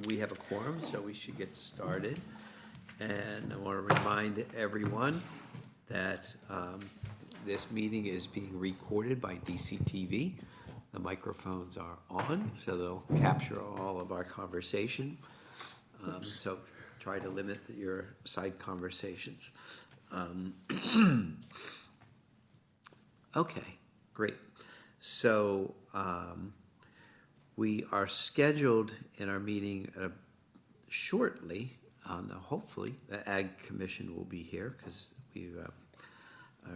We have a quorum, so we should get started. And I want to remind everyone that this meeting is being recorded by DCTV. The microphones are on, so they'll capture all of our conversation. So try to limit your side conversations. Okay, great. So we are scheduled in our meeting shortly. Hopefully, the Ag Commission will be here because we are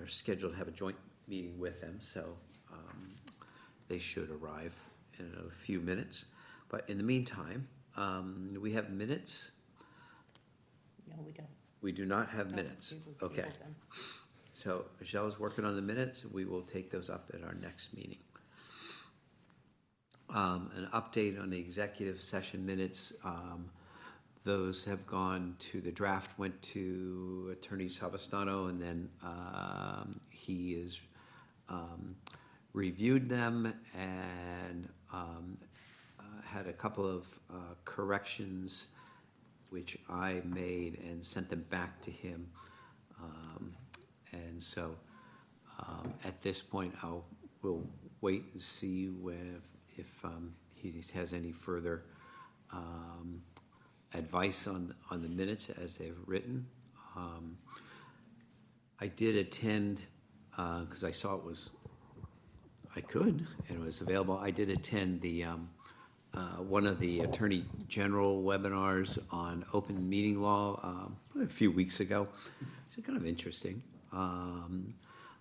scheduled to have a joint meeting with them. So they should arrive in a few minutes. But in the meantime, we have minutes. No, we don't. We do not have minutes. We Okay. tabled them. So Michelle is working on the minutes. We will take those up at our next meeting. An update on the executive session minutes. Those have gone to the draft, went to Attorney Savastano, and then he is reviewed them and had a couple of corrections which I made and sent them back to him. And so at this point, we'll wait and see if he has any further advice on the minutes as they've written. I did attend, because I saw I could, and it was available. I did attend the one of the Attorney General webinars on open meeting law a few weeks ago. It's kind of interesting.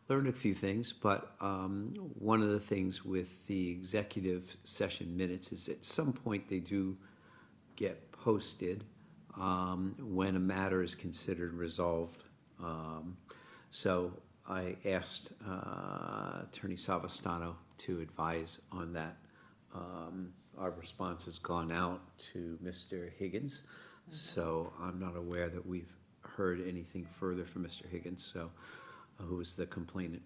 Learned a few things, but one of the things with the executive session minutes is at some point they do get posted when a matter is considered resolved. So I asked Attorney Savastano to advise on that. Our response has gone out to Mr. Higgins, so I'm not aware that we've heard anything further from Mr. Higgins, so who was the complainant.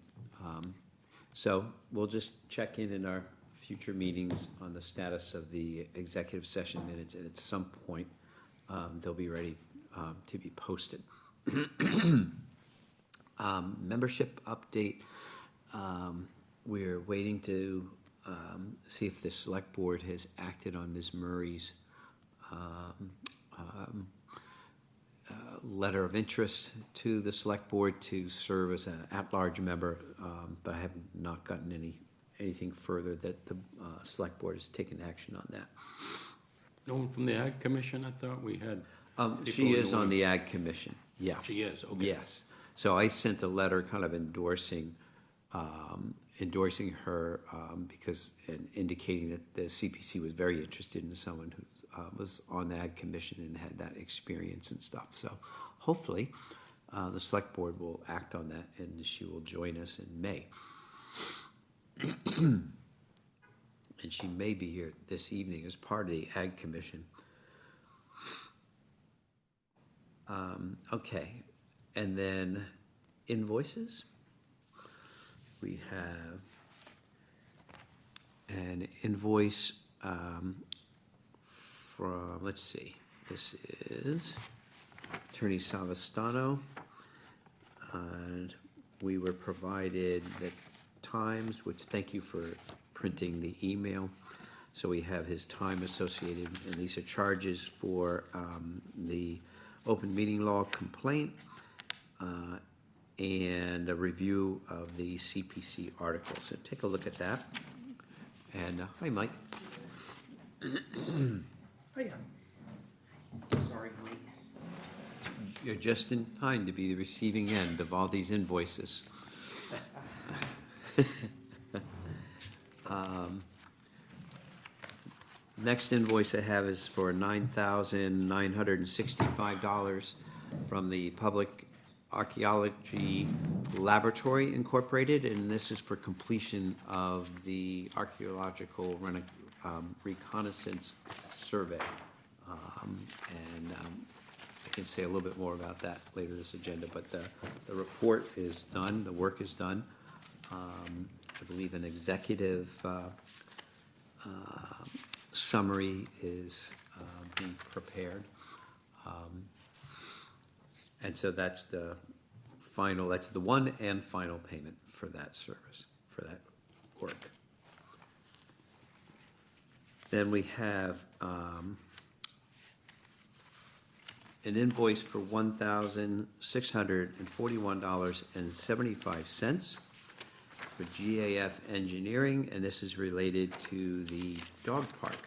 So we'll just check in our future meetings on the status of the executive session minutes, and at some point they'll be ready to be posted. Membership update. We're waiting to see if the select board has acted on Ms. Murray's letter of interest to the select board to serve as an at-large member, but I have not gotten anything further that the select board has taken action on that. No one from the Ag Commission? I thought we had. She is on the Ag Commission, yeah. She is, okay. Yes. So I sent a letter kind of endorsing her because and indicating that the CPC was very interested in someone who was on the Ag Commission and had that experience and stuff. So hopefully the select board will act on that and she will join us in May. And she may be here this evening as part of the Ag Commission. Okay, and then invoices. We have an invoice from, let's see, this is Attorney Savastano, and we were provided the times, which thank you for printing the email. So we have his time associated, and these are charges for the open meeting law complaint and a review of the CPC article. So take a look at that. And hi, Mike. Hiya. Sorry, Mike. You're just in time to be the receiving end of all these invoices. Next invoice I have is for $9,965 from the Public Archaeology Laboratory Incorporated, and this is for completion of the archaeological reconnaissance survey. And I can say a little bit more about that later this agenda, but the report is done, the work is done. I believe an executive summary is being prepared. And so that's the one and final payment for that service, for that work. Then we have an invoice for $1,641.75 for GAF Engineering, and this is related to the dog park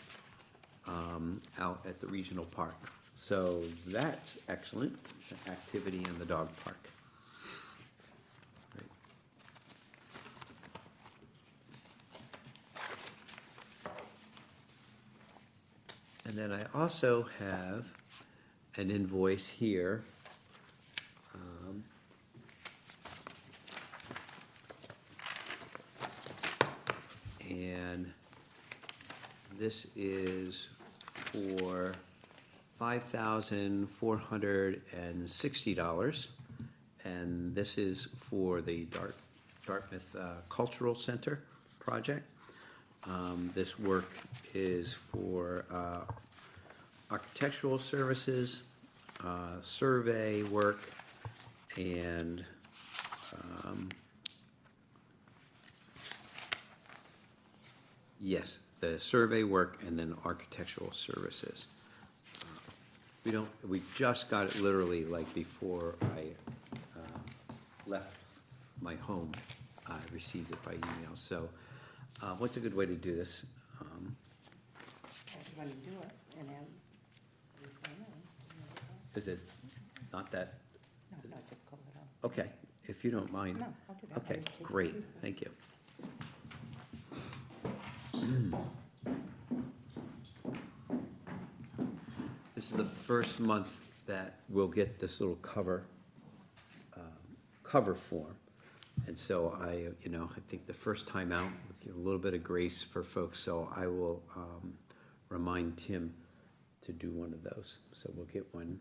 out at the regional park. So that's excellent. It's an activity in the dog park. Great. And then I also have an invoice here. And this is for $5,460, and this is for the Dartmouth Cultural Center project. This work is for architectural services, survey work, and yes, the survey work and then architectural services. We just got it literally like before I left my home. I received it by email. So what's a good way to do this? Everybody do it, and then we say no. Is it not that? No, not difficult at all. Okay, if you don't mind. No, I'll do that. Okay, I'll take great, it. thank you. This is the first month that we'll get this little cover form. And so I think the first time out, give a little bit of grace for folks, so I will remind Tim to do one of those. So we'll get one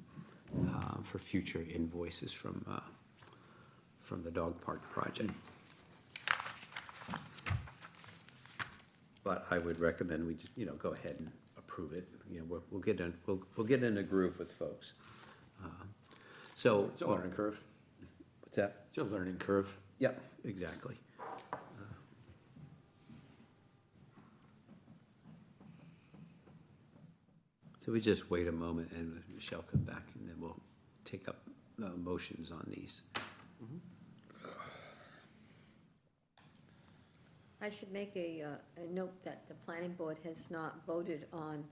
for future invoices from the dog park project. But I would recommend we just, go ahead and approve it. We'll get in a groove with folks. So. It's a learning curve. What's that? It's a learning curve. Yep, exactly. So we just wait a moment and Michelle come back and then we'll take up motions on these. I should make a note that the planning board has not voted on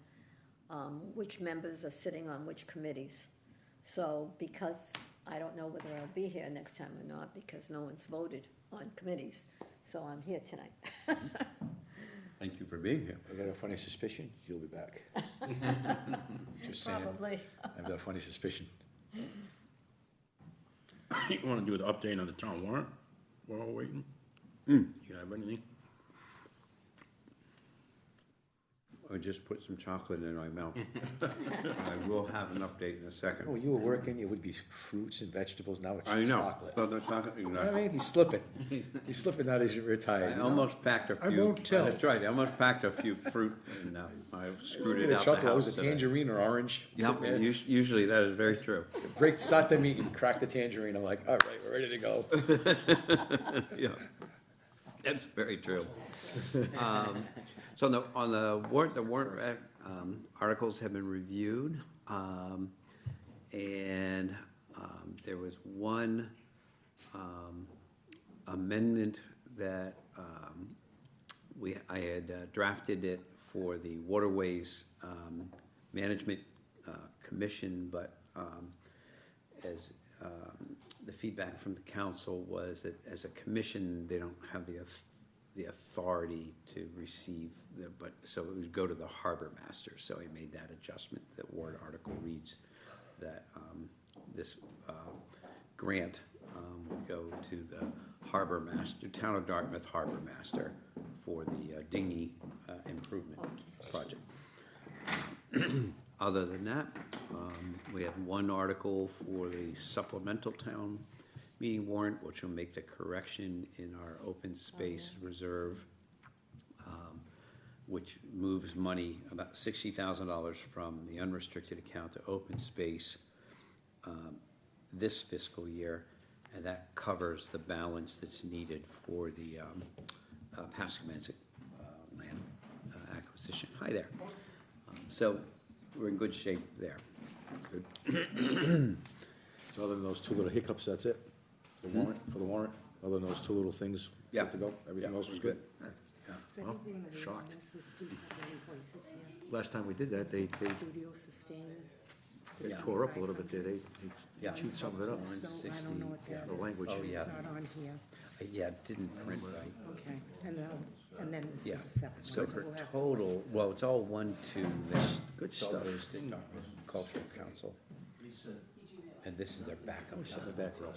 which members are sitting on which committees. So because I don't know whether I'll be here next time or not, because no one's voted on committees, so I'm here tonight. Thank you for being here. I got a funny suspicion you'll be back. Just saying. Probably. I've got a funny suspicion. You wanna do the update on the town warrant while we're waiting? You have anything? I just put some chocolate in my mouth. I will have an update in a Oh, second. you were working, it would be fruits and vegetables, now it's I know. chocolate. So the chocolate, You know what I mean? He's slipping. He's slipping now that he's retired. I almost packed a I few. won't tell. That's right, I almost packed a few fruit and I screwed it The out the chocolate, house was it today. tangerine or orange? Yeah, Sitting there. usually that is very true. Start the meeting, crack the tangerine, I'm like, all right, we're ready to go. Yeah, that's very true. So on the warrant articles have been reviewed. And there was one amendment that I had drafted it for the Waterways Management Commission, but as the feedback from the council was that as a commission, they don't have the authority to receive so it would go to the harbor master. So I made that adjustment. The warrant article reads that this grant would go to the harbor master, town of Dartmouth harbor master, for the dinghy improvement project. Other than that, we have one article for the supplemental town meeting warrant, which will make the correction in our open space reserve. which moves money, about $60,000 from the unrestricted account to open space this fiscal year, and that covers the balance that's needed for the Pascomansic land acquisition. Hi there. So we're in good shape there. Good. So other than those two little hiccups, that's it? For the warrant? Other than those two little things, Yeah. good to go? Everything else was good? So Well, every one of the shocked. invoices, these are the invoices here. Last time we did that, they Studio Sustain. Yeah. tore up a little bit there. They Yeah. chewed some of it up. So I don't know what that The is. language. Oh, yeah. It's not on here. Yeah, it didn't print right. Okay, and then this Yeah, is a separate so one. for we'll have- total, well, it's all 1, 2, this. Good it's all stuff. goes to Dartmouth Cultural Council. And this is their backup. Always sit in the back row.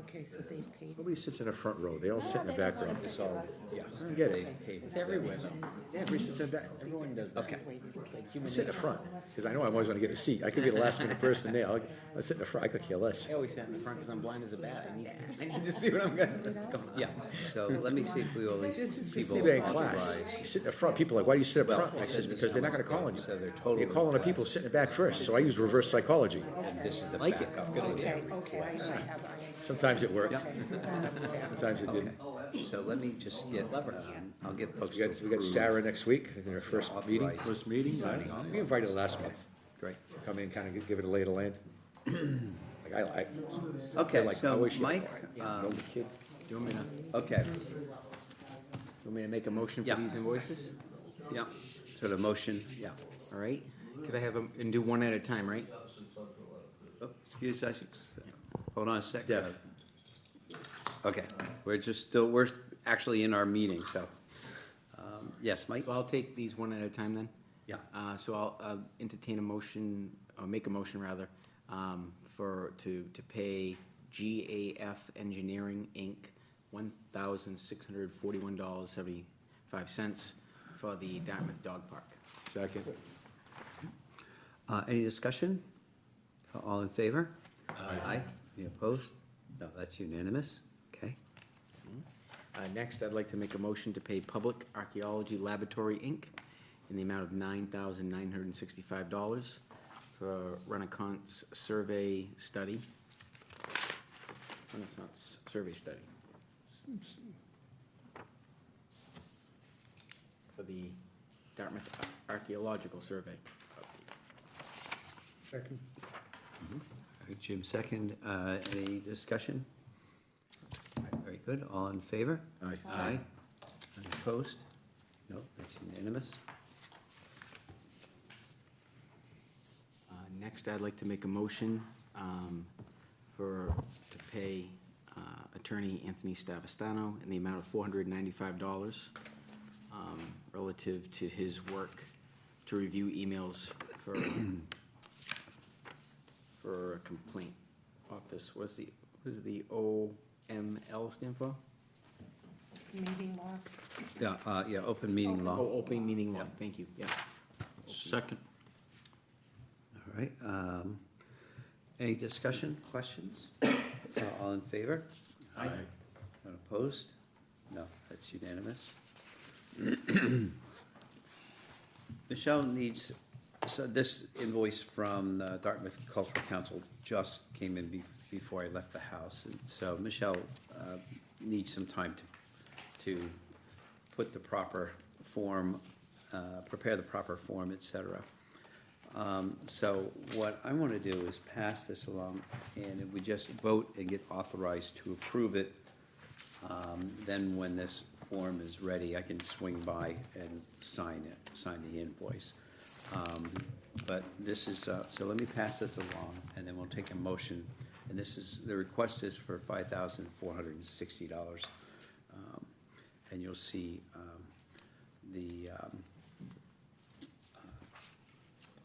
Okay, so they paid. Nobody sits in the front row. They all sit in the they back don't row. wanna sit So, with us. Yeah. I don't get it. It's everywhere, Yeah, everybody sits in the back. Everyone does that. Okay. It's like I human sit in the nature. front, because I know I'm always gonna get a seat. I could be the last minute person there. I'll sit in the front. I could care less. I always sit in the front because I'm blind as a bat. I need to see what I'm gonna, what's going on. Yeah, so let me see if we all these people. Maybe in class, authorize- you sit in the front. People are like, why do you sit up Well, front? I it says, says because they're not gonna how much call on they- you. so their total You're calling the people request. sitting in the back first, so I use reverse psychology. And this is the Like it. backup. It's a good idea. Okay, I have, Sometimes it worked, Yeah. sometimes it didn't. So let me just get, I'll get folks We to got approve. Sarah next week, in her first meeting. Authorize First meeting? signing off. We invited her last month. Great. Come in, kind of give it a lay of the land. Like, I Okay, like, I so wish you- Mike, no kid. Do you want me to, okay, want me to make a motion Yeah. for these invoices? yeah, so the motion, yeah. All right, could I have them, and do one at a time, right? Oh, excuse us, hold on a second. Def. Okay, we're actually in our meeting, so, yes, Mike? So I'll take these one at a time then? Yeah. So I'll entertain a motion, or make a motion rather, to pay GAF Engineering, Inc., $1,641.75 for the Dartmouth Dog Park. Second. Any discussion? All in favor? Aye. Any opposed? No, that's unanimous, okay. Next, I'd like to make a motion to pay Public Archaeology Laboratory, Inc. in the amount of $9,965 for Renaissance Survey Study. Renaissance Survey Study. For the Dartmouth Archaeological Survey. Second. Jim, second. Any discussion? Very good. All in favor? Aye. Aye. Any opposed? No, that's unanimous. Next, I'd like to make a motion to pay Attorney Anthony Stavastano in the amount of $495 relative to his work to review emails for a complaint office. What does the OML stand for? meeting law. Yeah, open meeting law. Oh, open meeting law, thank you, yeah. Second. All right, any discussion, questions? All in favor? Aye. Not opposed? No, that's unanimous. Michelle needs, so this invoice from the Dartmouth Cultural Council just came in before I left the house. And so Michelle needs some time to put the proper form, prepare the proper form, et cetera. So what I want to do is pass this along, and if we just vote and get authorized to approve it, then when this form is ready, I can swing by and sign the invoice. But this is, so let me pass this along, and then we'll take a motion. And this is, the request is for $5,460. And you'll see the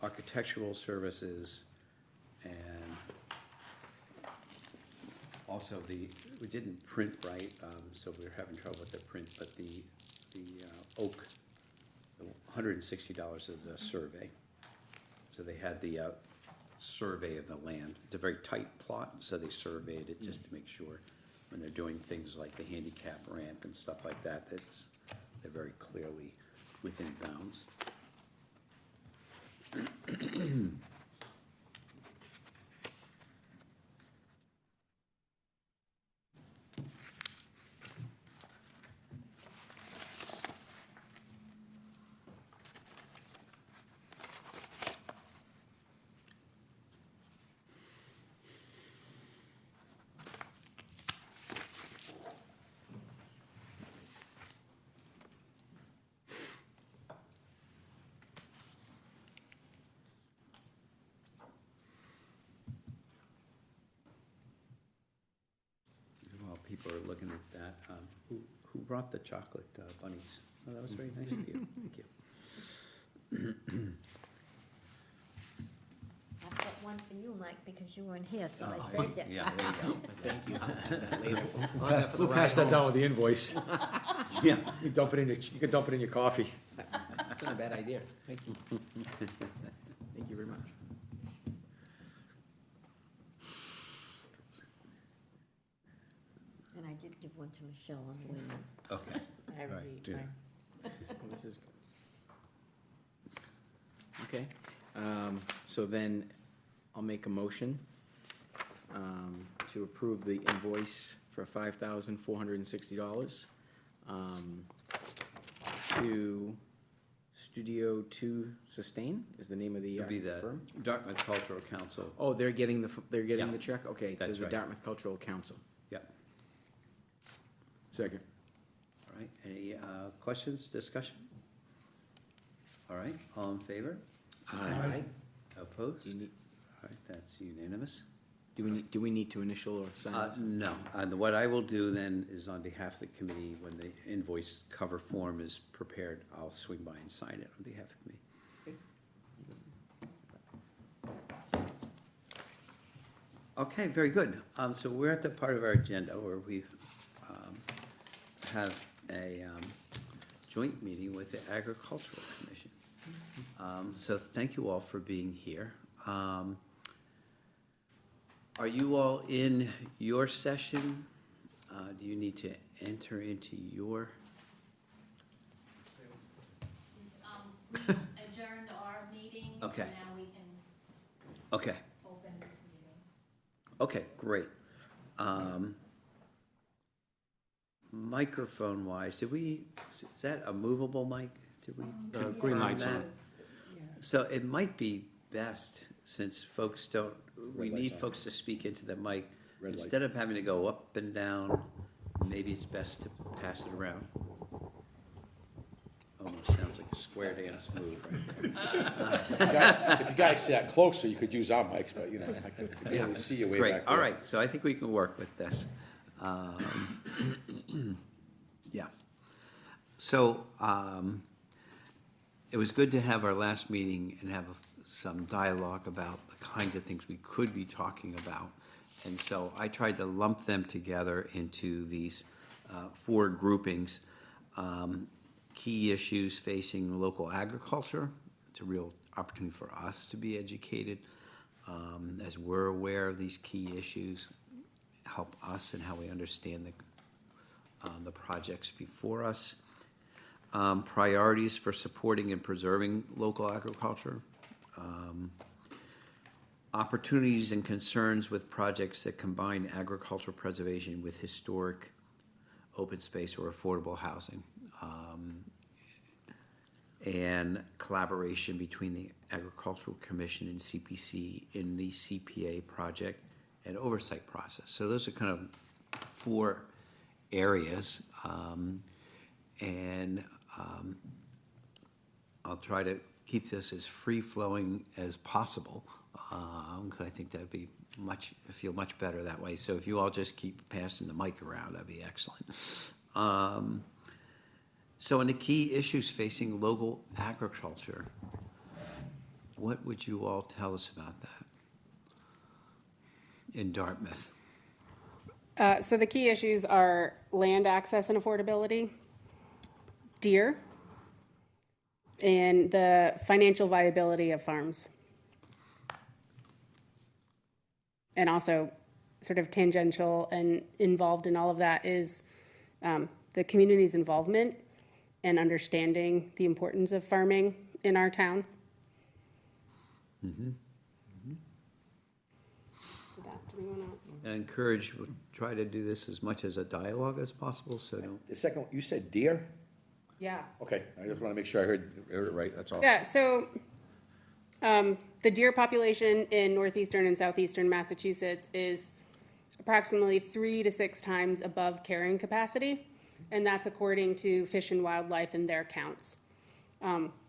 architectural services, and also we didn't print right, so we were having trouble with the print, but the oak, the $160 is a survey. So they had the survey of the land. It's a very tight plot, so they surveyed it just to make sure when they're doing things like the handicap ramp and stuff like that, they're very clearly within bounds. While people are looking at that, who brought the chocolate bunnies? Oh, that was very nice of you, thank you. I've got one for you, Mike, because you weren't here, so I Oh, saved it. Yeah, there you go. Thank you. We'll pass that down with the invoice. Yeah. You can dump it in your coffee. That's not a bad idea. Thank you. Thank you very much. And I did give one to Michelle on the way in. Okay, I Right, read do. mine. This is okay, so then I'll make a motion to approve the invoice for $5,460 to Studio Two Sustain is the name of the it'll be the firm? Dartmouth Cultural Council. Oh, they're getting Yeah. the check? Okay, That's to the right. Dartmouth Cultural Council. Yeah, Second. all right, any questions, discussion? All right, all in favor? Aye. Opposed? Do you need- All right, that's unanimous. Do we need to initial or sign this? No, what I will do then is on behalf of the committee, when the invoice cover form is prepared, I'll swing by and sign it on behalf of the committee. Okay, very good. So we're at the part of our agenda where we have a joint meeting with the Agricultural Commission. So thank you all for being here. Are you all in your session? Do you need to enter into your? We adjourned our meeting. Okay. And now we can Okay, open this meeting. okay, great. Microphone wise, is that a movable mic? Did we green confirm light's that? on. So it might be best, since folks don't, we Red light's need on. folks to speak into the mic. Red light. Instead of having to go up and down, maybe it's best to pass it around. Almost sounds like a square dance move. If you guys sat closer, you could use our mics, but you know, I could barely see you way Great, back all there. right, so I think we can work with this. Yeah. So, it was good to have our last meeting and have some dialogue about the kinds of things we could be talking about. And so I tried to lump them together into these four groupings. Key issues facing local agriculture. It's a real opportunity for us to be educated as we're aware of these key issues, help us in how we understand the projects before us. Priorities for supporting and preserving local agriculture. Opportunities and concerns with projects that combine agricultural preservation with historic open space or affordable housing. And collaboration between the Agricultural Commission and CPC in the CPA project and oversight process. So those are kind of four areas. I'll try to keep this as free-flowing as possible, because I think that'd be feel much better that way. So if you all just keep passing the mic around, that'd be excellent. So in the key issues facing local agriculture, what would you all tell us about that in Dartmouth? So the key issues are land access and affordability, deer, and the financial viability of farms. And also sort of tangential and involved in all of that is the community's involvement and understanding the importance of farming in our town. Did that to anyone else? I encourage, try to do this as much as a dialogue as possible, so don't. The second, you said deer? Yeah. Okay, I just wanna make sure I heard it right, that's all. Yeah, so, the deer population in northeastern and southeastern Massachusetts is approximately 3 to 6 times above carrying capacity, and that's according to Fish and Wildlife and their counts.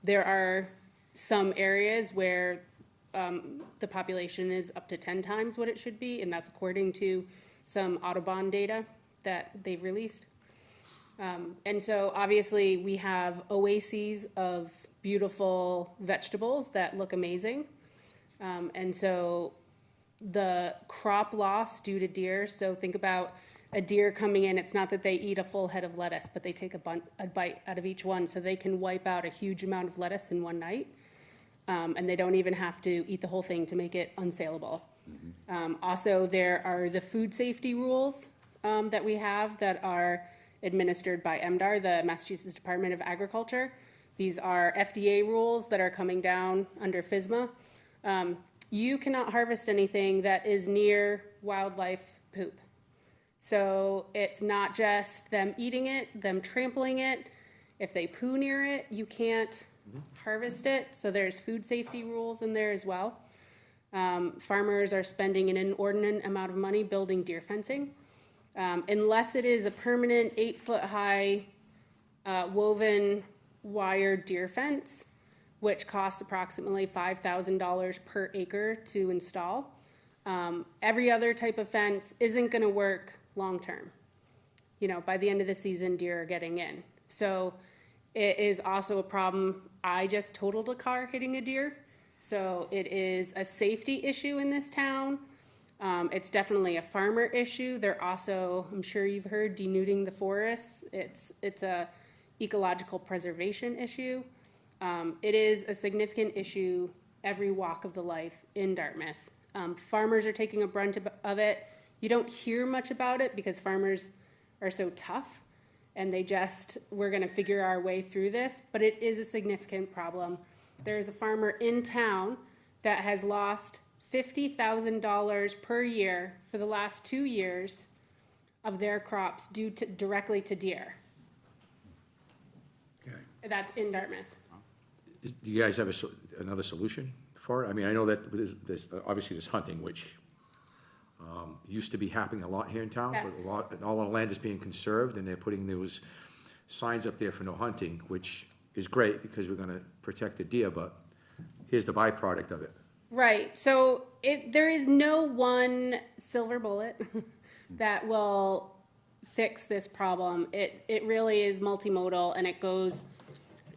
There are some areas where the population is up to 10 times what it should be, and that's according to some Audubon data that they've released. And so obviously we have oases of beautiful vegetables that look amazing. And so the crop loss due to deer, so think about a deer coming in, it's not that they eat a full head of lettuce, but they take a bite out of each one, so they can wipe out a huge amount of lettuce in one night. And they don't even have to eat the whole thing to make it unsaleable. Also, there are the food safety rules that we have that are administered by MDR, the Massachusetts Department of Agriculture. These are FDA rules that are coming down under FSMA. You cannot harvest anything that is near wildlife poop. So it's not just them eating it, them trampling it. If they poo near it, you can't harvest it. So there's food safety rules in there as well. Farmers are spending an inordinate amount of money building deer fencing. Unless it is a permanent 8-foot-high woven wire deer fence, which costs approximately $5,000 per acre to install. Every other type of fence isn't going to work long-term. You know, by the end of the season, deer are getting in. So it is also a problem. I just totaled a car hitting a deer. So it is a safety issue in this town. It's definitely a farmer issue. They're also, I'm sure you've heard, denuding the forests. It's a ecological preservation issue. It is a significant issue every walk of the life in Dartmouth. Farmers are taking a brunt of it. You don't hear much about it because farmers are so tough and we're gonna figure our way through this, but it is a significant problem. There's a farmer in town that has lost $50,000 per year for the last 2 years of their crops due to directly to deer. Okay. That's in Dartmouth. Do you guys have another solution for it? I mean, I know that this obviously this hunting, which used to be happening a lot here in town, Yeah. but all the land is being conserved, and they're putting those signs up there for no hunting, which is great because we're gonna protect the deer, but here's the byproduct of it. Right. So there is no one silver bullet that will fix this problem. It really is multimodal, and it goes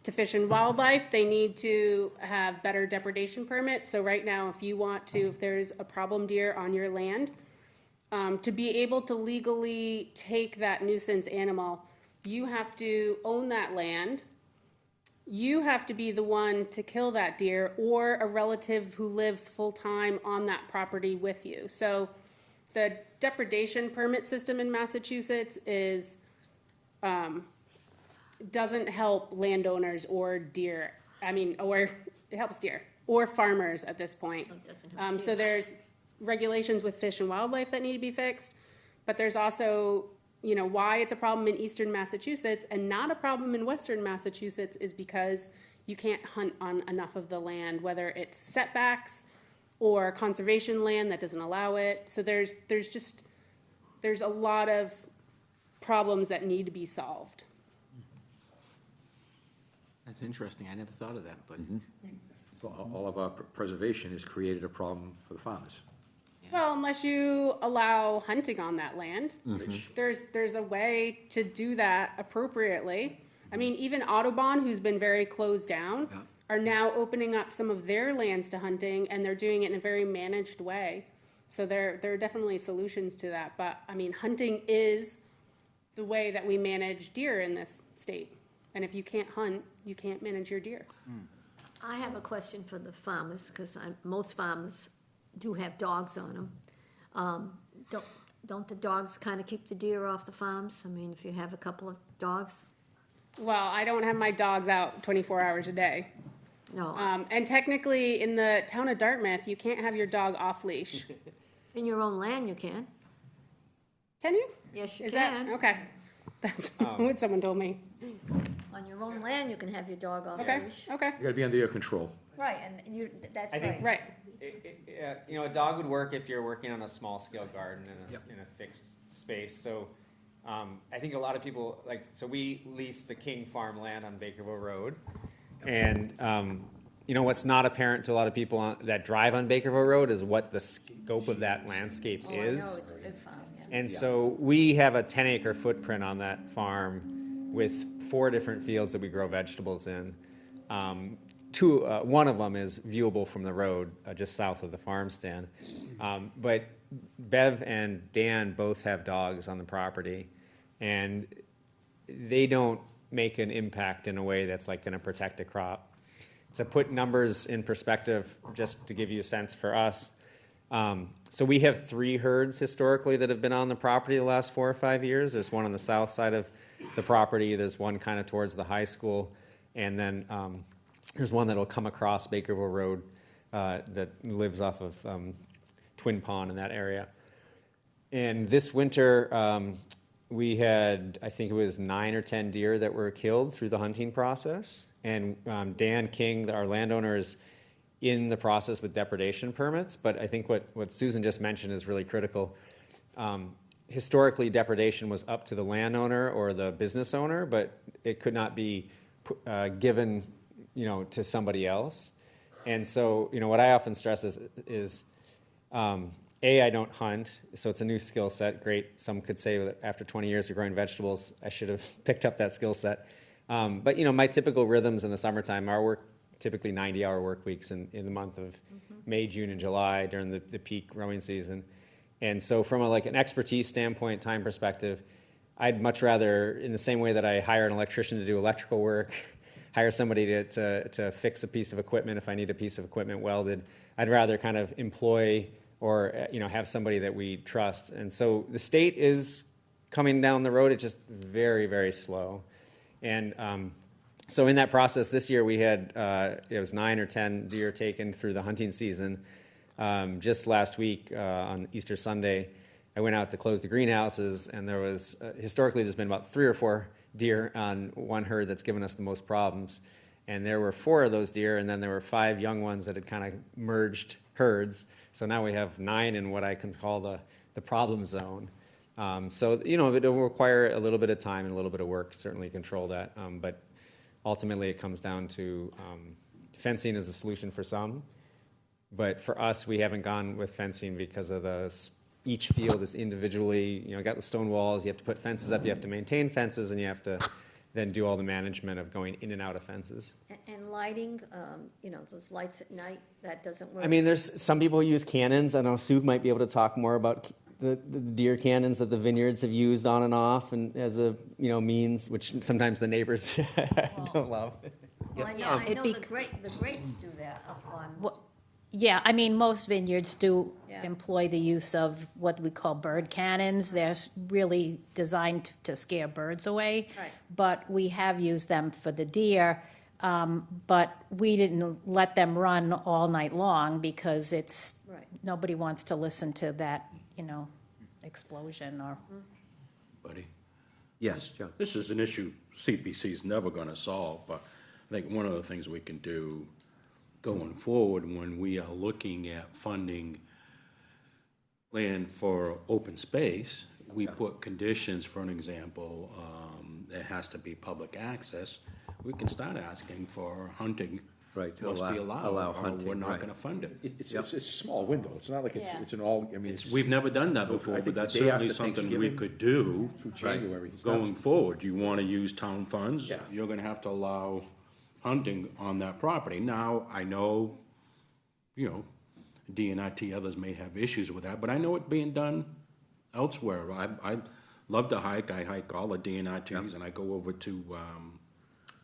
to Fish and Wildlife. They need to have better depredation permits. So right now, if there's a problem deer on your land, to be able to legally take that nuisance animal, you have to own that land. You have to be the one to kill that deer or a relative who lives full-time on that property with you. So the depredation permit system in Massachusetts doesn't help landowners or deer. Or it helps deer or farmers at this point. So there's regulations with Fish and Wildlife that need to be fixed, but there's also, why it's a problem in eastern Massachusetts and not a problem in western Massachusetts is because you can't hunt on enough of the land, whether it's setbacks or conservation land that doesn't allow it. So there's a lot of problems that need to be solved. That's interesting. I never thought of that, but All of our preservation has created a problem for the farmers. Well, unless you allow hunting on that land, there's a way to do that appropriately. I mean, even Audubon, who's been very closed down, are now opening up some of their lands to hunting, and they're doing it in a very managed way. So there are definitely solutions to that. But I mean, hunting is the way that we manage deer in this state. And if you can't hunt, you can't manage your deer. I have a question for the farmers, because most farmers do have dogs on them. Don't the dogs kind of keep the deer off the farms? I mean, if you have a couple of dogs? Well, I don't have my dogs out 24 hours a day. No, And technically, in the town of Dartmouth, you can't have your dog off leash. in your own land you can. Can you? Yes, you Is that, can. okay. That's what someone told me. On your own land, you can have your dog off Okay, leash. okay, You gotta be under your control. Right, and you, that's I think- right. right. You know, a dog would work if you're working on a small scale garden in a fixed space. So I think a lot of people like. So we lease the King Farm land on Bakerville Road, and you know what's not apparent to a lot of people that drive on Bakerville Road is what the scope of that landscape Oh, I know, is. it's a big farm, yeah. And so we have a 10-acre footprint on that farm with 4 different fields that we grow vegetables in. One of them is viewable from the road just south of the farm stand. But Bev and Dan both have dogs on the property, and they don't make an impact in a way that's like going to protect a crop. To put numbers in perspective, just to give you a sense for us, so we have 3 herds historically that have been on the property the last 4 or 5 years. There's one on the south side of the property. There's one kind of towards the high school, and then there's one that'll come across Bakerville Road that lives off of Twin Pond in that area. And this winter, we had, I think it was 9 or 10 deer that were killed through the hunting process. And Dan King, our landowner, is in the process with depredation permits. But I think what Susan just mentioned is really critical. Historically, depredation was up to the landowner or the business owner, but it could not be given, to somebody else. And so, what I often stress is I don't hunt, so it's a new skill set. Great. Some could say that after 20 years of growing vegetables, I should have picked up that skill set. But my typical rhythms in the summertime, our work, typically 90-hour work weeks in the month of May, June, and July during the peak growing season. And so from an expertise standpoint, time perspective, I'd much rather, in the same way that I hire an electrician to do electrical work, hire somebody to fix a piece of equipment if I need a piece of equipment welded, I'd rather kind of employ or have somebody that we trust. And so the state is coming down the road. It's just very, very slow. And so in that process this year, we had it was 9 or 10 deer taken through the hunting season. Just last week on Easter Sunday, I went out to close the greenhouses, and there was historically there's been about 3 or 4 deer on one herd that's given us the most problems. And there were 4 of those deer, and then there were 5 young ones that had kind of merged herds. So now we have 9 in what I can call the problem zone. So it'll require a little bit of time and a little bit of work, certainly to control that. But ultimately, it comes down to fencing is a solution for some. But for us, we haven't gone with fencing because of each field is individually, got the stone walls. You have to put fences up. You have to maintain fences, and you have to then do all the management of going in and out of fences. And lighting, those lights at night, that doesn't work. I mean, there's some people use cannons. I know Sue might be able to talk more about the deer cannons that the vineyards have used on and off, and as a means, which sometimes the neighbors don't love. Well, I know the grapes do that up on. Yeah, I mean, most vineyards do Yeah. employ the use of what we call bird cannons. They're really designed to scare birds away. Right. But we have used them for the deer, but we didn't let them run all night long because Right. nobody wants to listen to that, explosion or. Buddy, Yes, John. this is an issue CPC is never gonna solve, but I think one of the things we can do going forward when we are looking at funding land for open space, we put conditions, for an example, it has to be public access. We can start asking for hunting. Right, to Must be allow allowed, or hunting, we're not right. gonna fund it. It's a small window. It's not like it's Yeah. an all, I mean, it's. We've never done that I before, think but that's the day certainly after something we Thanksgiving could do. Through January. It's Going not- forward, you wanna use town funds, Yeah. you're gonna have to allow hunting on that property. Now, I know, DNIT, others may have issues with that, but I know it being done elsewhere. I love to hike, I hike all the DNITs, and I go over to,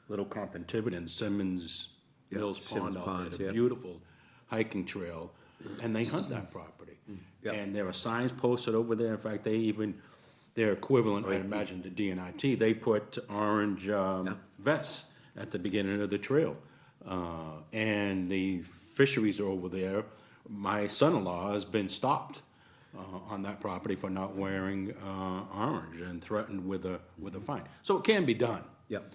Little Compton, Tiverton, Simmons Mills Simmons Pond out Ponds, there, yeah. the beautiful hiking trail, and they hunt that property. Yeah. And there are signs posted over there, in fact, they even their equivalent, I imagine, to DNIT, they put orange vests at the beginning of the trail. And the fisheries are over there. My son-in-law has been stopped on that property for not wearing orange and threatened with a fine. So it can be done. Yep.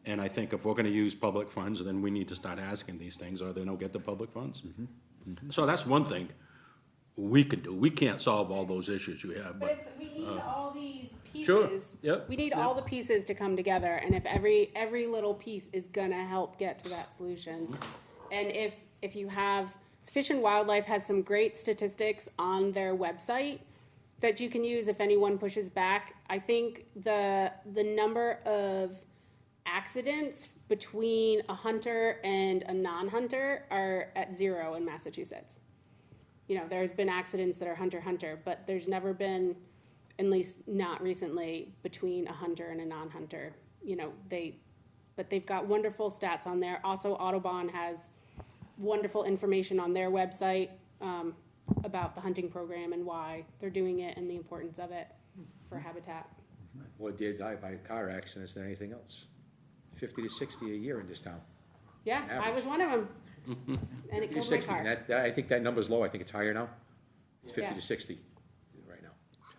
And I think if we're gonna use public funds, then we need to start asking these things, or they don't get the public funds. So that's one thing we could do. We can't solve all those issues you have, But but it's, we need all these Sure, pieces. yep, We need yep. all the pieces to come together, and if every little piece is gonna help get to that solution. And if you have, Fish and Wildlife has some great statistics on their website that you can use if anyone pushes back. I think the number of accidents between a hunter and a non-hunter are at 0 in Massachusetts. You know, there's been accidents that are hunter-hunter, but there's never been, at least not recently, between a hunter and a non-hunter. You know, but they've got wonderful stats on there. Also, Audubon has wonderful information on their website about the hunting program and why they're doing it and the importance of it for habitat. More deer die by car accidents than anything else. 50 to 60 a year in this town. Yeah, I Average. was one of them. And it 50 to killed my 60, car. I think that number's low, I think it's higher now. It's 50 Yeah. to 60 right now.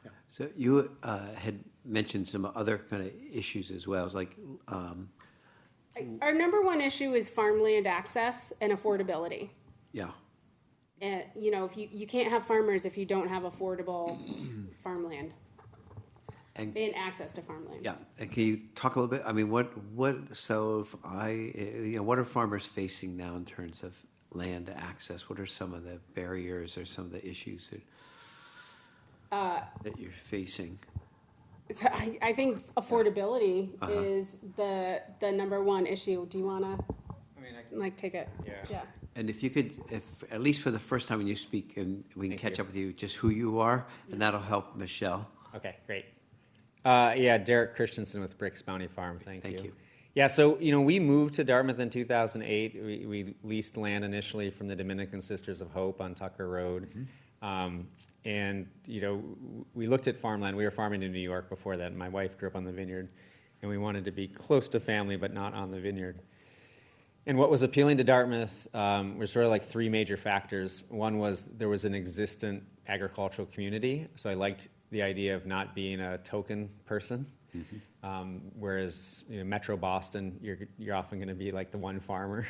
Yeah. So you had mentioned some other kind of issues as well. It's like, Our number one issue is farmland access and affordability. yeah, And, you know, if you can't have farmers if you don't have affordable farmland and and access to farmland. yeah, and can you talk a little bit? I mean, so if what are farmers facing now in terms of land access? What are some of the barriers or some of the issues that you're facing? So I think affordability Uh-huh. is the number one issue. Do you wanna, take it? Yeah. And if you could, at least for the first time when you speak, and we can Thank catch you. up with you, just who you are, and that'll help Michelle. Okay, great. Yeah, Derek Christensen with Bricks Bounty Farm, thank you. Thank you. Yeah, so, we moved to Dartmouth in 2008. We leased land initially from the Dominican Sisters of Hope on Tucker Road. And, we looked at farmland. We were farming in New York before that. And my wife grew up on the vineyard, and we wanted to be close to family, but not on the vineyard. And what was appealing to Dartmouth were sort of like three major factors. One was there was an existent agricultural community, so I liked the idea of not being a token person. Whereas Metro Boston, you're often going to be like the one farmer.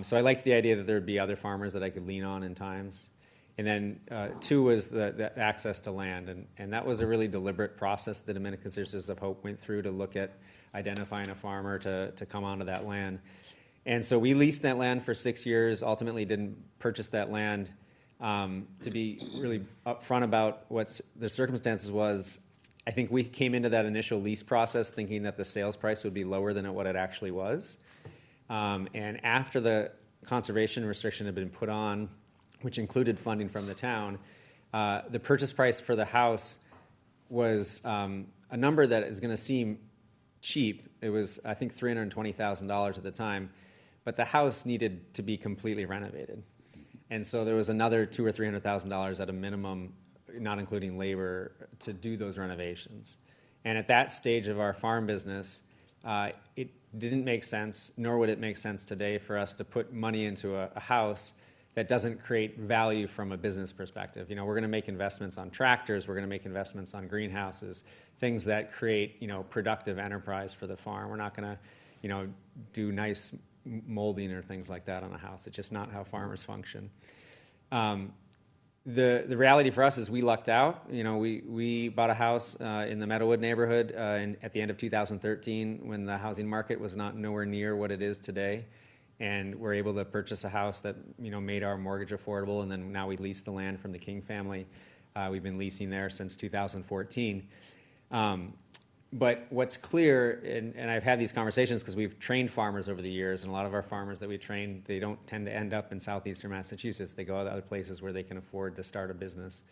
So I liked the idea that there would be other farmers that I could lean on in times. And then two was the access to land, and that was a really deliberate process the Dominican Sisters of Hope went through to look at identifying a farmer to come onto that land. And so we leased that land for 6 years, ultimately didn't purchase that land. To be really upfront about what the circumstances was, I think we came into that initial lease process thinking that the sales price would be lower than what it actually was. And after the conservation restriction had been put on, which included funding from the town, the purchase price for the house was a number that is going to seem cheap. It was, I think, $320,000 at the time, but the house needed to be completely renovated. And so there was another $200,000 or $300,000 at a minimum, not including labor, to do those renovations. And at that stage of our farm business, it didn't make sense, nor would it make sense today for us to put money into a house that doesn't create value from a business perspective. We're going to make investments on tractors, we're going to make investments on greenhouses, things that create, productive enterprise for the farm. We're not going to, do nice molding or things like that on a house. It's just not how farmers function. The reality for us is we lucked out. We bought a house in the Meadowood neighborhood at the end of 2013 when the housing market was nowhere near what it is today. And we're able to purchase a house that, made our mortgage affordable. And then now we lease the land from the King family. We've been leasing there since 2014. But what's clear, and I've had these conversations because we've trained farmers over the years, and a lot of our farmers that we train, they don't tend to end up in southeastern Massachusetts. They go to other places where they can afford to start a business,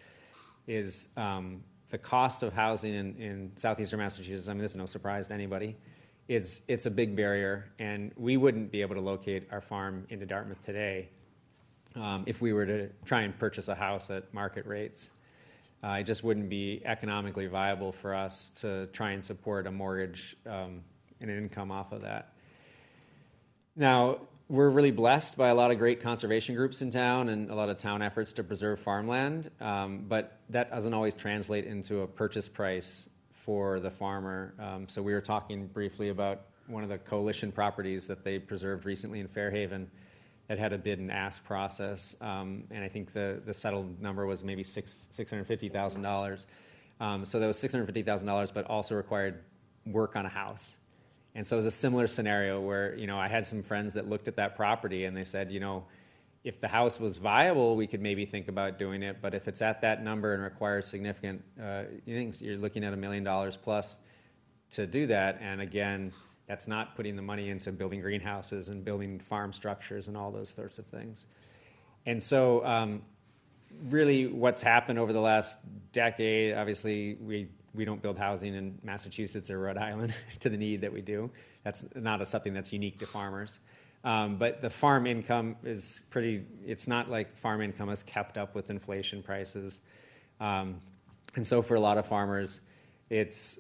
is the cost of housing in southeastern Massachusetts. This is no surprise to anybody. It's a big barrier, and we wouldn't be able to locate our farm into Dartmouth today if we were to try and purchase a house at market rates. It just wouldn't be economically viable for us to try and support a mortgage and an income off of that. Now, we're really blessed by a lot of great conservation groups in town and a lot of town efforts to preserve farmland, but that doesn't always translate into a purchase price for the farmer. So we were talking briefly about one of the coalition properties that they preserved recently in Fairhaven that had a bid and ask process, and I think the settled number was maybe $650,000. So that was $650,000, but also required work on a house. And so it was a similar scenario where, you know, I had some friends that looked at that property and they said, you know, if the house was viable, we could maybe think about doing it. But if it's at that number and requires significant, you're looking at $1 million plus to do that. And again, that's not putting the money into building greenhouses and building farm structures and all those sorts of things. And so really what's happened over the last decade, obviously we don't build housing in Massachusetts or Rhode Island to the need that we do. That's not something that's unique to farmers. But the farm income is it's not like farm income has kept up with inflation prices. And so for a lot of farmers, it's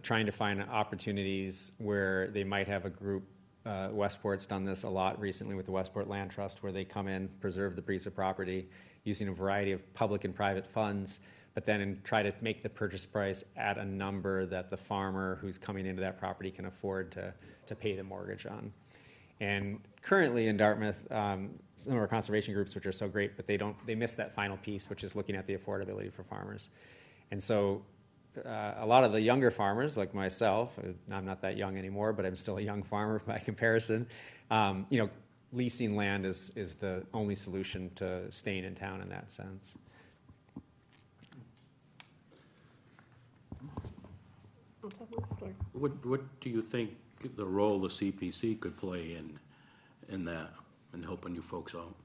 trying to find opportunities where they might have a group. Westport's done this a lot recently with the Westport Land Trust, where they come in, preserve the piece of property using a variety of public and private funds, but then try to make the purchase price at a number that the farmer who's coming into that property can afford to pay the mortgage on. And currently in Dartmouth, some of our conservation groups, which are so great, but they miss that final piece, which is looking at the affordability for farmers. And so a lot of the younger farmers, like myself, I'm not that young anymore, but I'm still a young farmer by comparison, you know, leasing land is the only solution to staying in town in that sense. What do you think the role the CPC could play in that, in helping you folks out?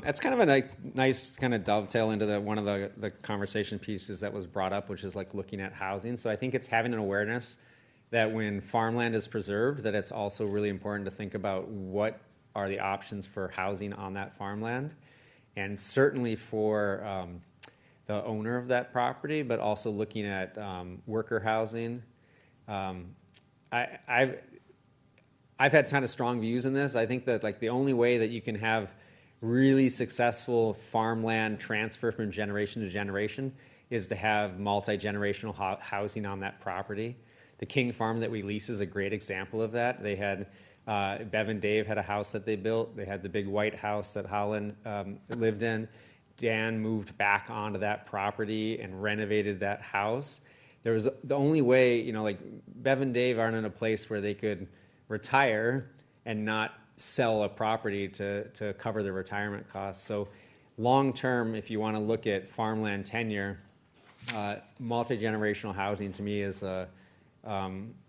It's kind of a nice kind of dovetail into one of the conversation pieces that was brought up, which is like looking at housing. So I think it's having an awareness that when farmland is preserved, that it's also really important to think about what are the options for housing on that farmland. And certainly for the owner of that property, but also looking at worker housing. I've had kind of strong views in this. I think that like the only way that you can have really successful farmland transfer from generation to generation is to have multi-generational housing on that property. The King Farm that we lease is a great example of that. They had Bev and Dave had a house that they built. They had the big white house that Holland lived in. Dan moved back onto that property and renovated that house. There was the only way, you know, like Bev and Dave aren't in a place where they could retire and not sell a property to cover their retirement costs. So long term, if you want to look at farmland tenure, multi-generational housing to me is a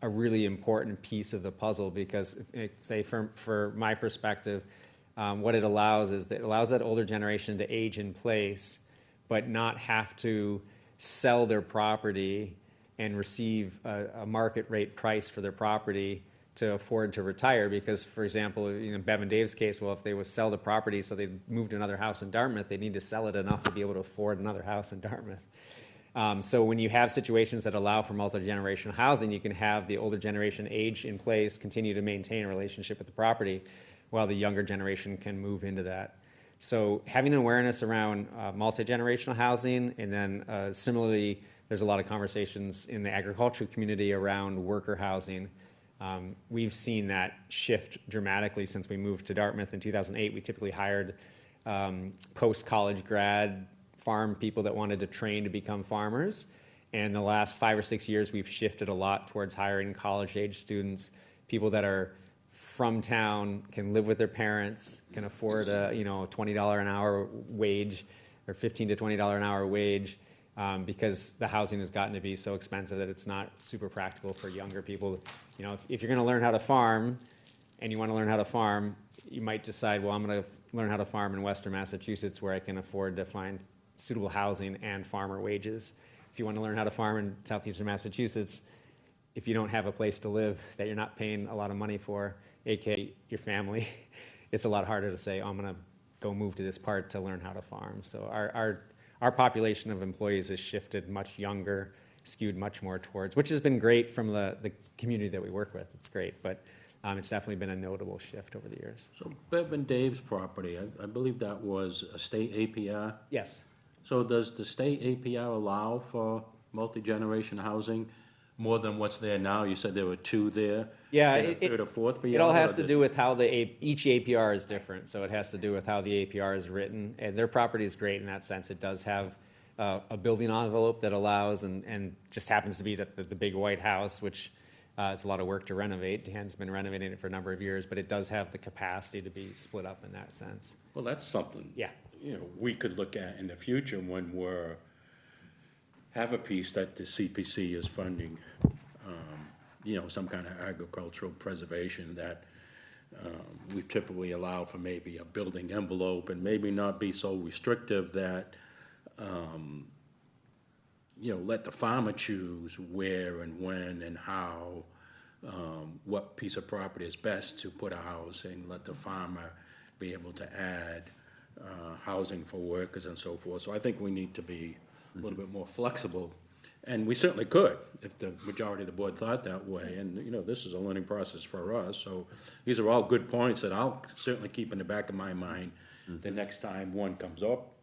really important piece of the puzzle, because say for my perspective, what it allows is that it allows that older generation to age in place, but not have to sell their property and receive a market rate price for their property to afford to retire. Because, for example, you know, Bev and Dave's case, well, if they would sell the property so they moved to another house in Dartmouth, they need to sell it enough to be able to afford another house in Dartmouth. So when you have situations that allow for multi-generational housing, you can have the older generation age in place, continue to maintain a relationship with the property, while the younger generation can move into that. So having an awareness around multi-generational housing, and then similarly, there's a lot of conversations in the agricultural community around worker housing. We've seen that shift dramatically since we moved to Dartmouth in 2008. We typically hired post-college grad farm people that wanted to train to become farmers. And the last 5 or 6 years, we've shifted a lot towards hiring college-age students, people that are from town, can live with their parents, can afford a $20 an hour wage or $15 to $20 an hour wage, because the housing has gotten to be so expensive that it's not super practical for younger people. You know, if you're going to learn how to farm, and you want to learn how to farm, you might decide, well, I'm going to learn how to farm in Western Massachusetts, where I can afford to find suitable housing and farmer wages. If you want to learn how to farm in southeastern Massachusetts, if you don't have a place to live that you're not paying a lot of money for, aka your family, it's a lot harder to say, oh, I'm going to go move to this part to learn how to farm. So our population of employees has shifted much younger, skewed much more towards, which has been great from the community that we work with. It's great, but it's definitely been a notable shift over the years. So Bev and Dave's property, I believe that was a state APR. Yes. So does the state APR allow for multi-generation housing more than what's there now? You said there were two there. Yeah, and a third or fourth It all BR, has or to does- do with how each APR is different, so it has to do with how the APR is written, and their property is great in that sense. It does have a building envelope that allows, and just happens to be that the big white house, which it's a lot of work to renovate. Dan's been renovating it for a number of years, but it does have the capacity to be split up in that sense. Well, that's something. Yeah. You know, we could look at in the future when have a piece that the CPC is funding, you know, some kind of agricultural preservation that we typically allow for maybe a building envelope and maybe not be so restrictive that, you know, let the farmer choose where and when and how, what piece of property is best to put a house in, let the farmer be able to add housing for workers and so forth. So I think we need to be a little bit more flexible. And we certainly could, if the majority of the board thought that way. And, you know, this is a learning process for us. So these are all good points that I'll certainly keep in the back of my mind the next time one comes up,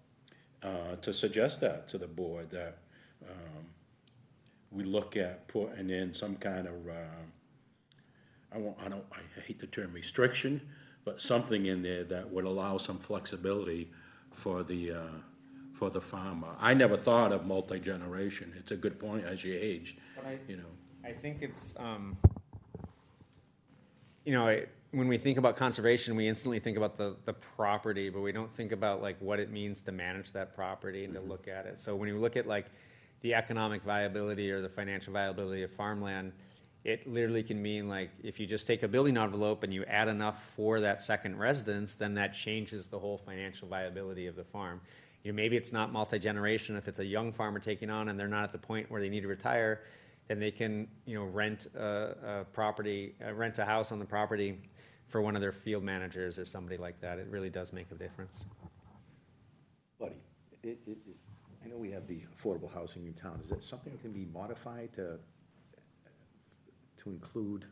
to suggest that to the board, that we look at putting in some kind of, I hate the term restriction, but something in there that would allow some flexibility for the farmer. I never thought of multi-generation. It's a good point as you age, you know. I think it's, you know, when we think about conservation, we instantly think about the property, but we don't think about like what it means to manage that property and to look at it. So when you look at like the economic viability or the financial viability of farmland, it literally can mean like if you just take a building envelope and you add enough for that second residence, then that changes the whole financial viability of the farm. You know, maybe it's not multi-generation. If it's a young farmer taking on and they're not at the point where they need to retire, then they can, you know, rent a property, rent a house on the property for one of their field managers or somebody like that. It really does make a difference. Buddy, I know we have the affordable housing in town. Is that something that can be modified to include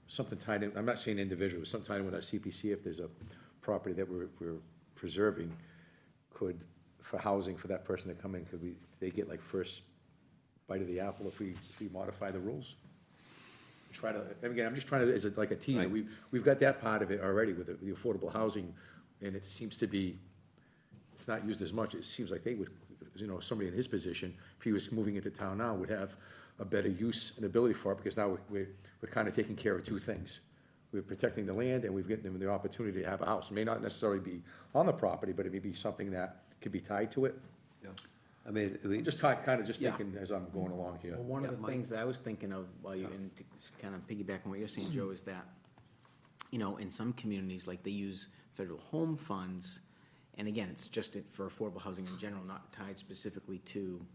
something tied in? I'm not saying individual, something tied in with our CPC. If there's a property that we're preserving, could, for housing for that person to come in, they get like first bite of the apple if we modify the rules? Try to, and again, I'm just trying to, as like a teaser, we've got that part of it already with the affordable housing, and it seems to be, it's not used as much. It seems like they would, you know, somebody in his position, if he was moving into town now, would have a better use and ability for it, because now we're kind of taking care of two things. We're protecting the land, and we've given them the opportunity to have a house. It may not necessarily be on the property, but it may be something that could be tied to it. I mean, Kind of just thinking as I'm going along here. Well, one of Yeah, the Mike. things that I was thinking of while you, and to kind of piggyback on what you're saying, Joe, is that, you know, in some communities, like they use federal home funds, and again, it's just for affordable housing in general, not tied specifically to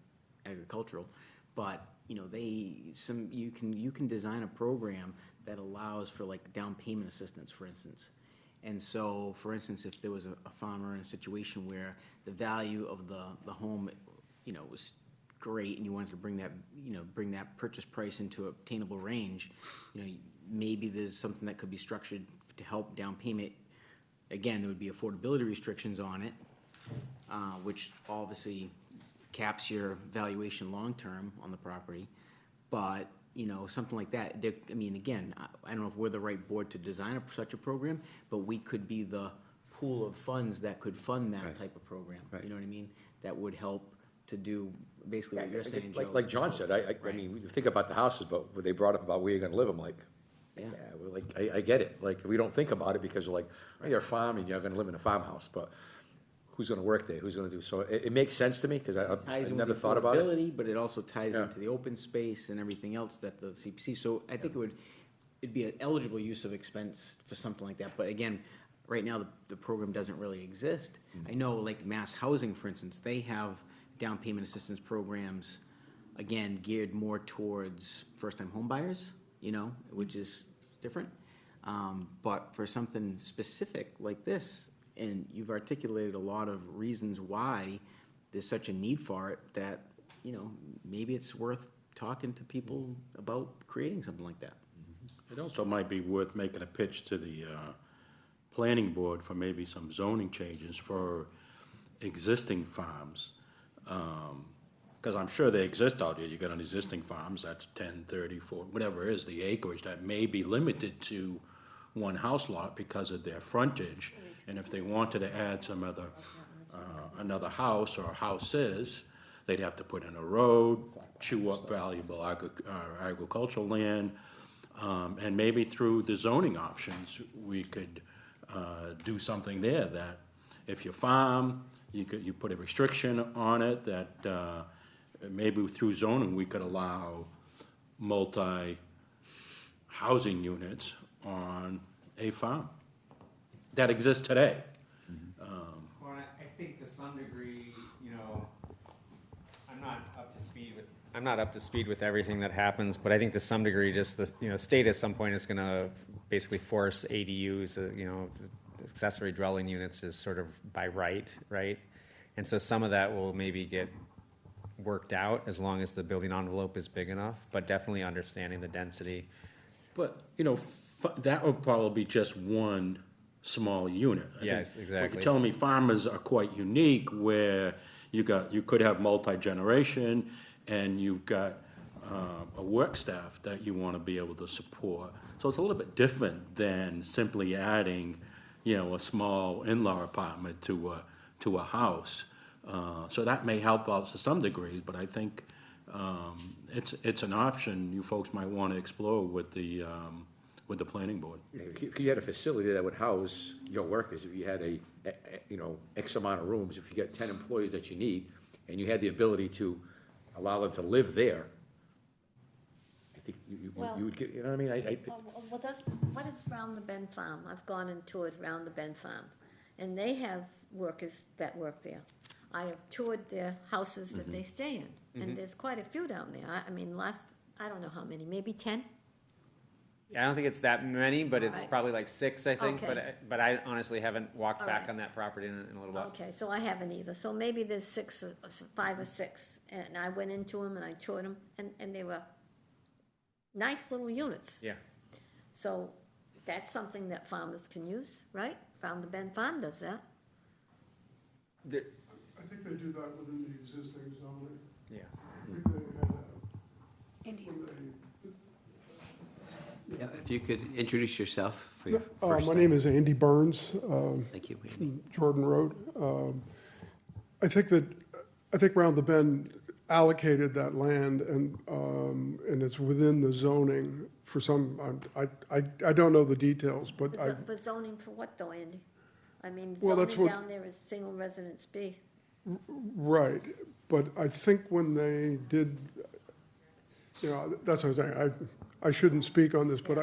agricultural, but, you know, you can design a program that allows for like down payment assistance, for instance. And so, for instance, if there was a farmer in a situation where the value of the home, you know, was great, and you wanted to bring that purchase price into an obtainable range, you know, maybe there's something that could be structured to help down payment. Again, there would be affordability restrictions on it, which obviously caps your valuation long-term on the property. But, you know, something like that, I mean, again, I don't know if we're the right board to design such a program, but we could be the pool of funds that could fund that type of program. You know what I mean? That would help to do basically what you're saying, Joe. Like John said, I mean, we think about the houses, but when they brought up about where you're gonna live, I'm like, Yeah. we're like, I get it. Like, we don't think about it because we're like, oh, you're a farm and you're gonna live in a farmhouse, but who's gonna work there? Who's gonna do? So it makes sense to me, because I Ties in never with thought about it. affordability, but it also ties Yeah. into the open space and everything else that the CPC, so I think it'd be an eligible use of expense for something like that, but again, right now, the program doesn't really exist. I know, like Mass Housing, for instance, they have down payment assistance programs, again, geared more towards first-time home buyers, you know, which is different. But for something specific like this, and you've articulated a lot of reasons why there's such a need for it that, you know, maybe it's worth talking to people about creating something like that. It also might be worth making a pitch to the planning board for maybe some zoning changes for existing farms. Because I'm sure they exist out there. You got an existing farms, that's 10, 30, 40, whatever it is, the acreage that may be limited to one house lot because of their frontage. And if they wanted to add some other, another house or houses, they'd have to put in a road, chew up valuable agricultural land. And maybe through the zoning options, we could do something there that if you farm, you put a restriction on it that maybe through zoning, we could allow multi-housing units on a farm that exists today. Well, I think to some degree, you know, I'm not up to speed with everything that happens, but I think to some degree, just the, you know, state at some point is gonna basically force ADUs, you know, accessory dwelling units is sort of by right? And so some of that will maybe get worked out as long as the building envelope is big enough, but definitely understanding the density. But, you know, that would probably be just one small unit. I Yes, think exactly. What you're telling me, farmers are quite unique where you could have multi-generation and you've got a work staff that you want to be able to support. So it's a little bit different than simply adding, you know, a small in-law apartment to a house. So that may help out to some degree, but I think it's an option you folks might want to explore with the planning board. If you had a facility that would house your workers, if you had you know, X amount of rooms, if you got 10 employees that you need, and you had the ability to allow them to live there, I think you would get, you know what I mean? Well, what is Round the Bend Farm? I've gone and toured Round the Bend Farm, and they have workers that work there. I have toured their houses that they stay in, and there's quite a few down there. I mean, I don't know how many, maybe 10? I don't think it's that many, but it's Alright. probably like 6, I think, Okay. but I honestly haven't walked back Alright. on that property in a little while. Okay, so I haven't either. So maybe there's 5 or 6. And I went into them and I toured them, and they were nice little units. Yeah. So that's something that farmers can use, right? Round the Bend Farm does that. I think they do that within the existing zoning. Yeah. I think they had when Yeah, if you could introduce yourself for your they, first my time. name is Andy Burns, Thank you, Andy. from Jordan Road. I think Round the Bend allocated that land and it's within the zoning for some, I don't know the details, but But zoning for what though, Andy? I mean, Well, that's zoning what- down there is single residence B. right, but I think when they did, you know, that's what I'm saying, I shouldn't speak on this, but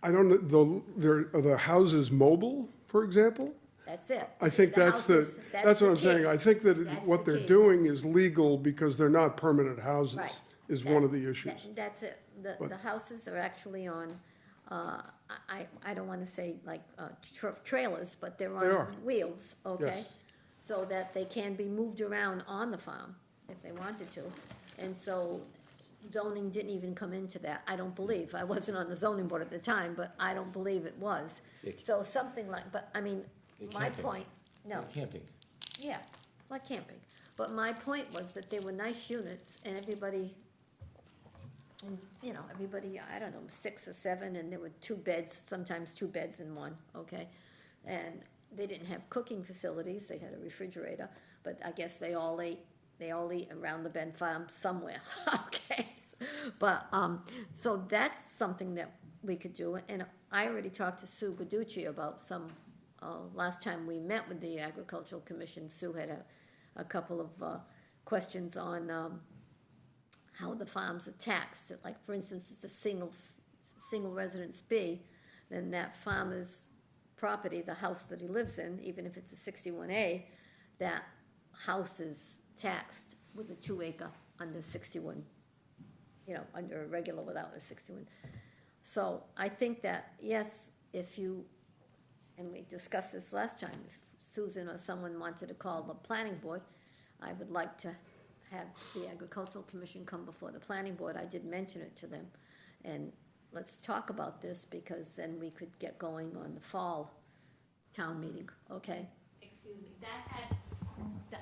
I don't know, are the houses mobile, for example? That's it. I think that's houses, that's what I'm the saying. key. I think that That's what the they're key. doing is legal because they're not permanent houses, Right. is one of the issues. That's it. The houses are actually on, I don't wanna say like trailers, but they're They are. on wheels, okay? Yes. So that they can be moved around on the farm if they wanted to. And so zoning didn't even come into that, I don't believe. I wasn't on the zoning board at the time, but I don't believe it was. So something like, but I mean, my camping. point, no. Camping. Yeah, like camping. But my point was that they were nice units and everybody, and, you know, everybody, I don't know, 6 or 7, and there were 2 beds, sometimes 2 beds in one, okay? And they didn't have cooking facilities, they had a refrigerator, but I guess they all ate around the Bend Farm somewhere, okay? But, so that's something that we could do, and I already talked to Sue Guducci about some, last time we met with the Agricultural Commission, Sue had a couple of questions on how the farms are taxed. Like, for instance, it's a single residence B, then that farmer's property, the house that he lives in, even if it's a 61A, that house is taxed with a 2-acre under 61, you know, under a regular without a 61. So I think that, yes, if you, and we discussed this last time, if Susan or someone wanted to call the planning board, I would like to have the agricultural commission come before the planning board. I did mention it to them. And let's talk about this, because then we could get going on the fall town meeting, okay? Excuse me, that had,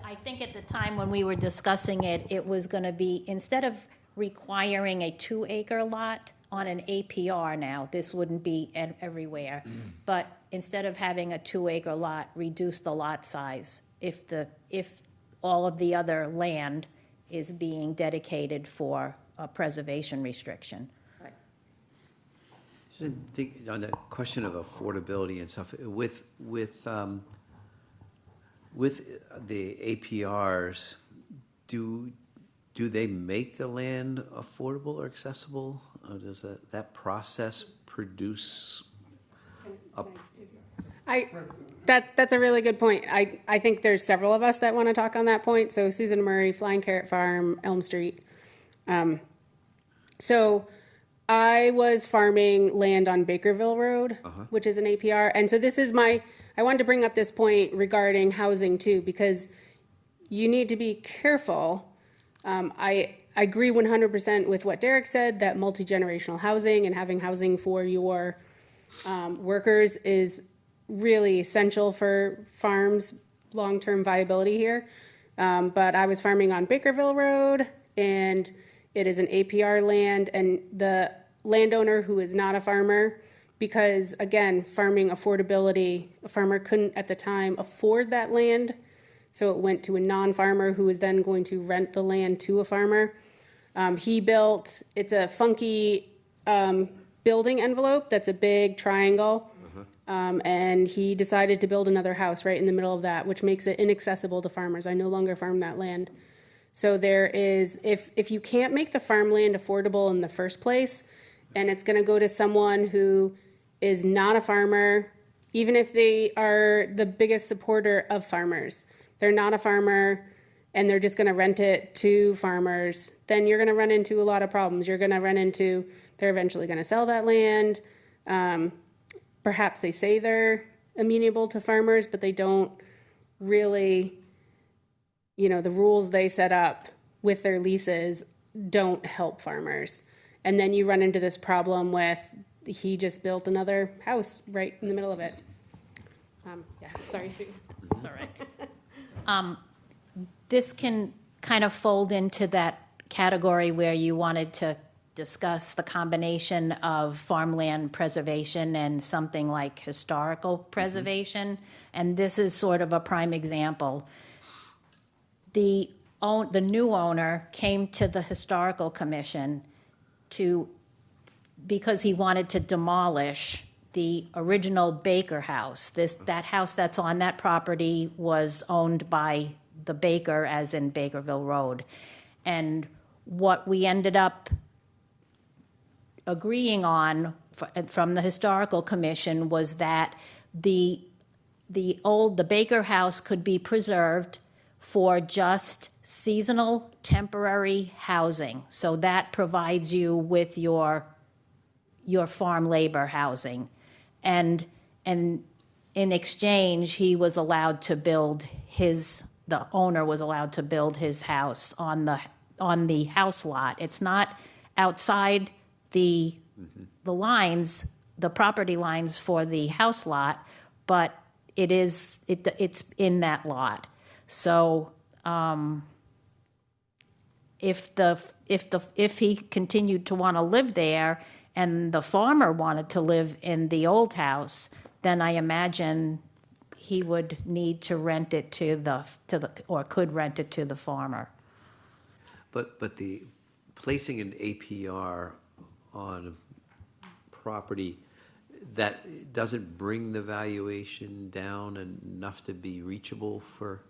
I think at the time when we were discussing it, it was gonna be, instead of requiring a 2-acre lot on an APR now, this wouldn't be everywhere, but instead of having a 2-acre lot, reduce the lot size if all of the other land is being dedicated for a preservation restriction. Right. So on the question of affordability and stuff, with the APRs, do they make the land affordable or accessible? Does that process produce That's a really good point. I think there's several of us that want to talk on that point. So Susan Murray, Flying Carrot Farm, Elm Street. So I was farming land on Bakerville Road, which is an APR. And so this is I wanted to bring up this point regarding housing too, because you need to be careful. I agree 100% with what Derek said, that multi-generational housing and having housing for your workers is really essential for farms' long-term viability here. But I was farming on Bakerville Road, and it is an APR land, and the landowner who is not a farmer, because again, farming affordability, a farmer couldn't at the time afford that land, so it went to a non-farmer who was then going to rent the land to a farmer. It's a funky building envelope that's a big triangle. And he decided to build another house right in the middle of that, which makes it inaccessible to farmers. I no longer farm that land. So there is, if you can't make the farmland affordable in the first place, and it's going to go to someone who is not a farmer, even if they are the biggest supporter of farmers, they're not a farmer, and they're just going to rent it to farmers, then you're going to run into a lot of problems. You're going to run into, they're eventually going to sell that land. Perhaps they say they're amenable to farmers, but they don't really, the rules they set up with their leases don't help farmers. And then you run into this problem with, he just built another house right in the middle of it. Sorry, Sue. It's all right. This can kind of fold into that category where you wanted to discuss the combination of farmland preservation and something like historical preservation. And this is sort of a prime example. The new owner came to the historical commission because he wanted to demolish the original Baker house. That house that's on that property was owned by the Baker, as in Bakerville Road. And what we ended up agreeing on from the historical commission was that the Baker house could be preserved for just seasonal temporary housing. So that provides you with your farm labor housing. And in exchange, he was allowed to build the owner was allowed to build his house on the house lot. It's not outside the lines, the property lines for the house lot, but it's in that lot. So if he continued to want to live there and the farmer wanted to live in the old house, then I imagine he would need to rent it or could rent it to the farmer. But the placing an APR on property, that doesn't bring the valuation down enough to be reachable for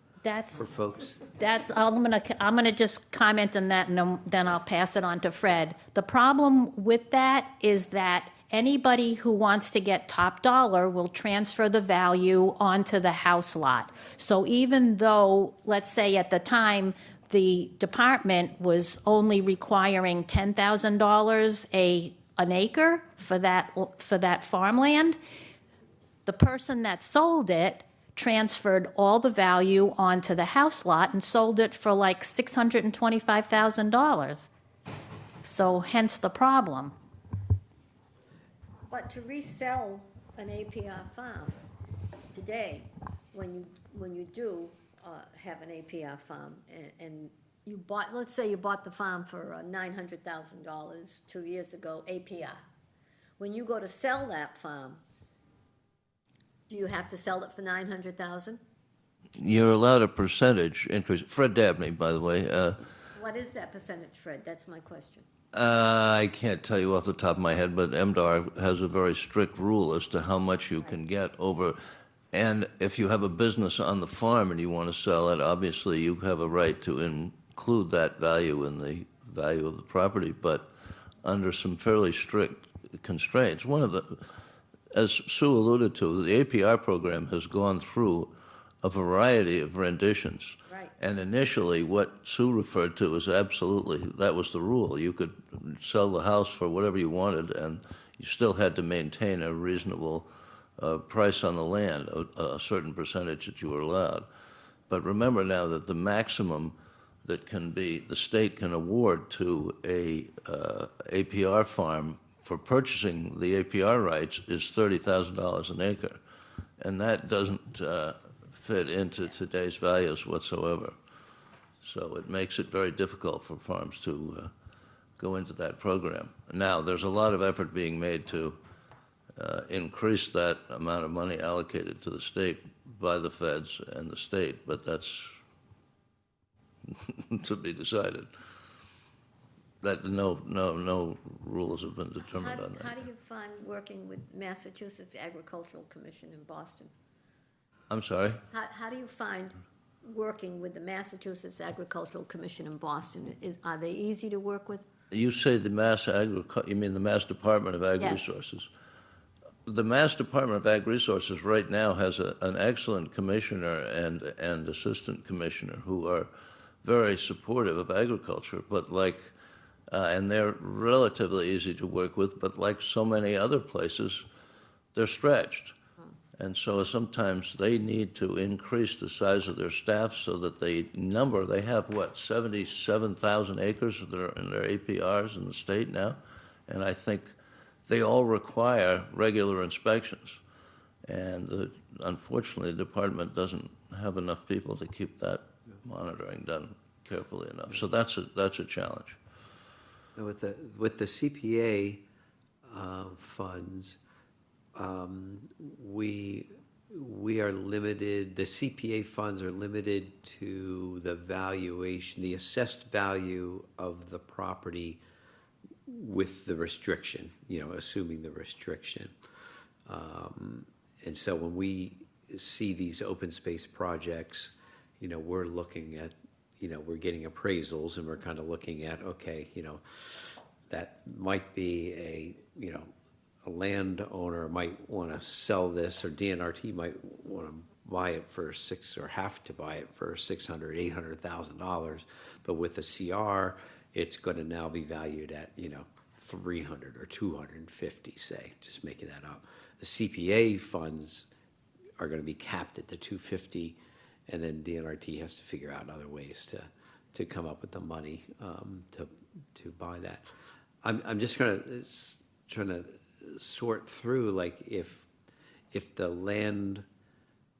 folks? I'm gonna just comment on that, and then I'll pass it on to Fred. The problem with that is that anybody who wants to get top dollar will transfer the value onto the house lot. So even though, let's say at the time, the department was only requiring $10,000 an acre for that farmland, the person that sold it transferred all the value onto the house lot and sold it for like $625,000. So hence the problem. But to resell an APR farm today, when you do have an APR farm, and you bought, let's say you bought the farm for $900,000 2 years ago, APR. When you go to sell that farm, do you have to sell it for $900,000? You're allowed a percentage increase. Fred Dabney, by the way. What is that percentage, Fred? That's my question. I can't tell you off the top of my head, but MDR has a very strict rule as to how much you can get over. And if you have a business on the farm and you want to sell it, obviously you have a right to include that value in the value of the property, but under some fairly strict constraints. One of the, as Sue alluded to, the APR program has gone through a variety of renditions. Right. And initially, what Sue referred to was absolutely, that was the rule. You could sell the house for whatever you wanted, and you still had to maintain a reasonable price on the land, a certain percentage that you were allowed. But remember now that the maximum that can be, the state can award to a APR farm for purchasing the APR rights is $30,000 an acre. And that doesn't fit into today's values whatsoever. So it makes it very difficult for farms to go into that program. Now, there's a lot of effort being made to increase that amount of money allocated to the state by the feds and the state, but that's to be decided. That no rules have been determined on How that. do you find working with Massachusetts Agricultural Commission in Boston? I'm sorry? How do you find working with the Massachusetts Agricultural Commission in Boston? Are they easy to work with? You say the you mean the Mass Department of Ag Yes. Resources? The Mass Department of Ag Resources right now has an excellent commissioner and assistant commissioner who are very supportive of agriculture, but and they're relatively easy to work with, but like so many other places, they're stretched. And so sometimes they need to increase the size of their staff so that they have, 77,000 acres in their APRs in the state now? And I think they all require regular inspections. And unfortunately, the department doesn't have enough people to keep that monitoring done carefully enough. So that's a challenge. Now, with the CPA funds, we are limited, the CPA funds are limited to the valuation, the assessed value of the property with the restriction, assuming the restriction. And so when we see these open space projects, we're looking at, we're getting appraisals and we're kind of looking at, okay, that might be a landowner might want to sell this, or DNRT might want to buy it for have to buy it for $600,000, $800,000. But with the CR, it's going to now be valued at, 300 or 250, say, just making that up. The CPA funds are going to be capped at the 250, and then DNRT has to figure out other ways to come up with the money to buy that. I'm just trying to sort through, like, if the land